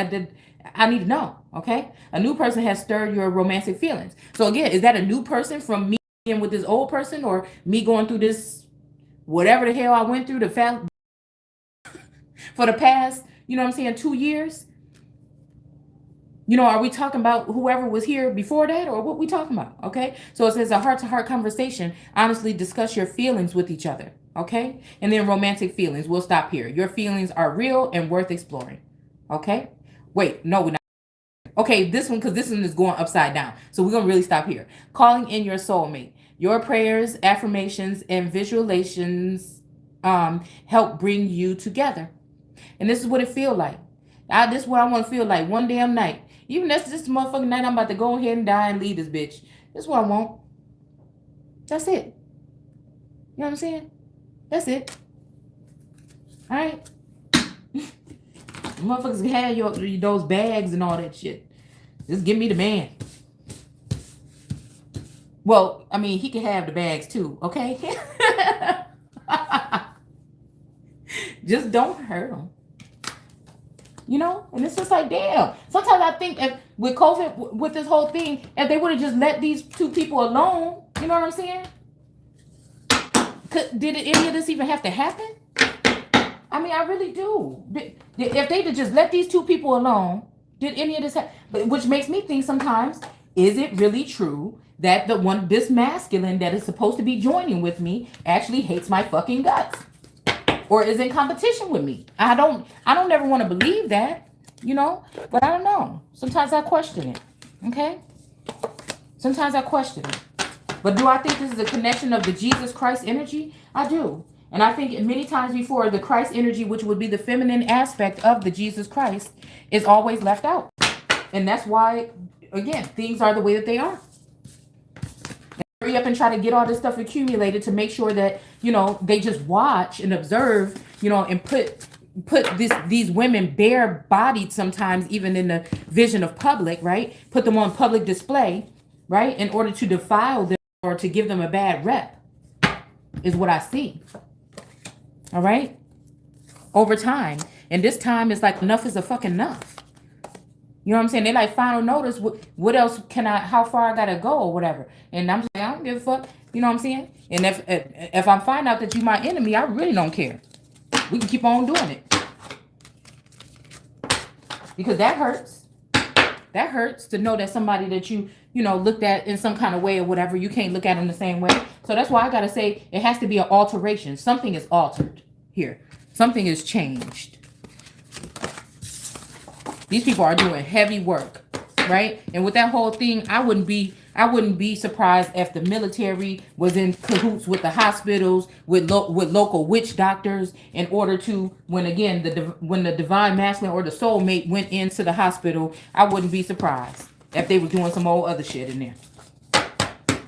I need to know. Okay? A new person has stirred your romantic feelings. So again, is that a new person from me being with this old person or me going through this whatever the hell I went through for the past, 2 years? Are we talking about whoever was here before that or what we talking about? Okay. So it says a heart-to-heart conversation. Honestly discuss your feelings with each other. Okay. And then romantic feelings. We'll stop here. Your feelings are real and worth exploring. Okay. Wait, no, we're not. Okay, this one, because this one is going upside down. So we're going to really stop here. Calling in your soulmate. Your prayers, affirmations, and visualizations help bring you together. And this is what it feel like. This is what I want to feel like one damn night. Even this motherfucking night, I'm about to go ahead and die and leave this bitch. This is what I want. That's it. You know what I'm saying? That's it. All right. Motherfuckers can have those bags and all that shit. Just give me the man. Well, I mean, he can have the bags too, okay? Just don't hurt him. And it's just like, damn. Sometimes I think with COVID, with this whole thing, if they would have just let these two people alone, you know what I'm saying? Did any of this even have to happen? I mean, I really do. If they'd just let these two people alone, did any of this happen? Which makes me think sometimes, is it really true that this masculine that is supposed to be joining with me actually hates my fucking guts? Or is in competition with me? I don't ever want to believe that, but I don't know. Sometimes I question it. Okay? Sometimes I question it. But do I think this is a connection of the Jesus Christ energy? I do. And I think many times before, the Christ energy, which would be the feminine aspect of the Jesus Christ, is always left out. And that's why, again, things are the way that they are. Hurry up and try to get all this stuff accumulated to make sure that they just watch and observe, and put these women bare bodied sometimes even in the vision of public, right? Put them on public display, right? In order to defile them or to give them a bad rep is what I see. All right. Over time. And this time it's like enough is a fucking enough. You know what I'm saying? They like final notice. What else how far I gotta go or whatever. And I'm just like, I don't give a fuck. You know what I'm saying? And if I find out that you're my enemy, I really don't care. We can keep on doing it. Because that hurts. That hurts to know that somebody that you looked at in some kind of way or whatever, you can't look at in the same way. So that's why I gotta say it has to be an alteration. Something is altered here. Something is changed. These people are doing heavy work, right? And with that whole thing, I wouldn't be surprised if the military was in cahoots with the hospitals, with local witch doctors, in order to, when the divine masculine or the soulmate went into the hospital, I wouldn't be surprised if they were doing some old other shit in there.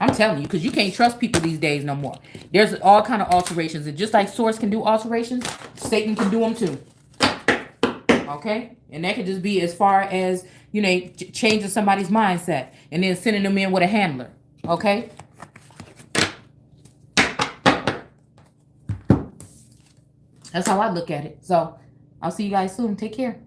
I'm telling you, because you can't trust people these days no more. There's all kind of alterations, and just like Source can do alterations, Satan can do them too. Okay? And that could just be as far as, changing somebody's mindset and then sending them in with a handler. Okay? That's how I look at it. So, I'll see you guys soon. Take care.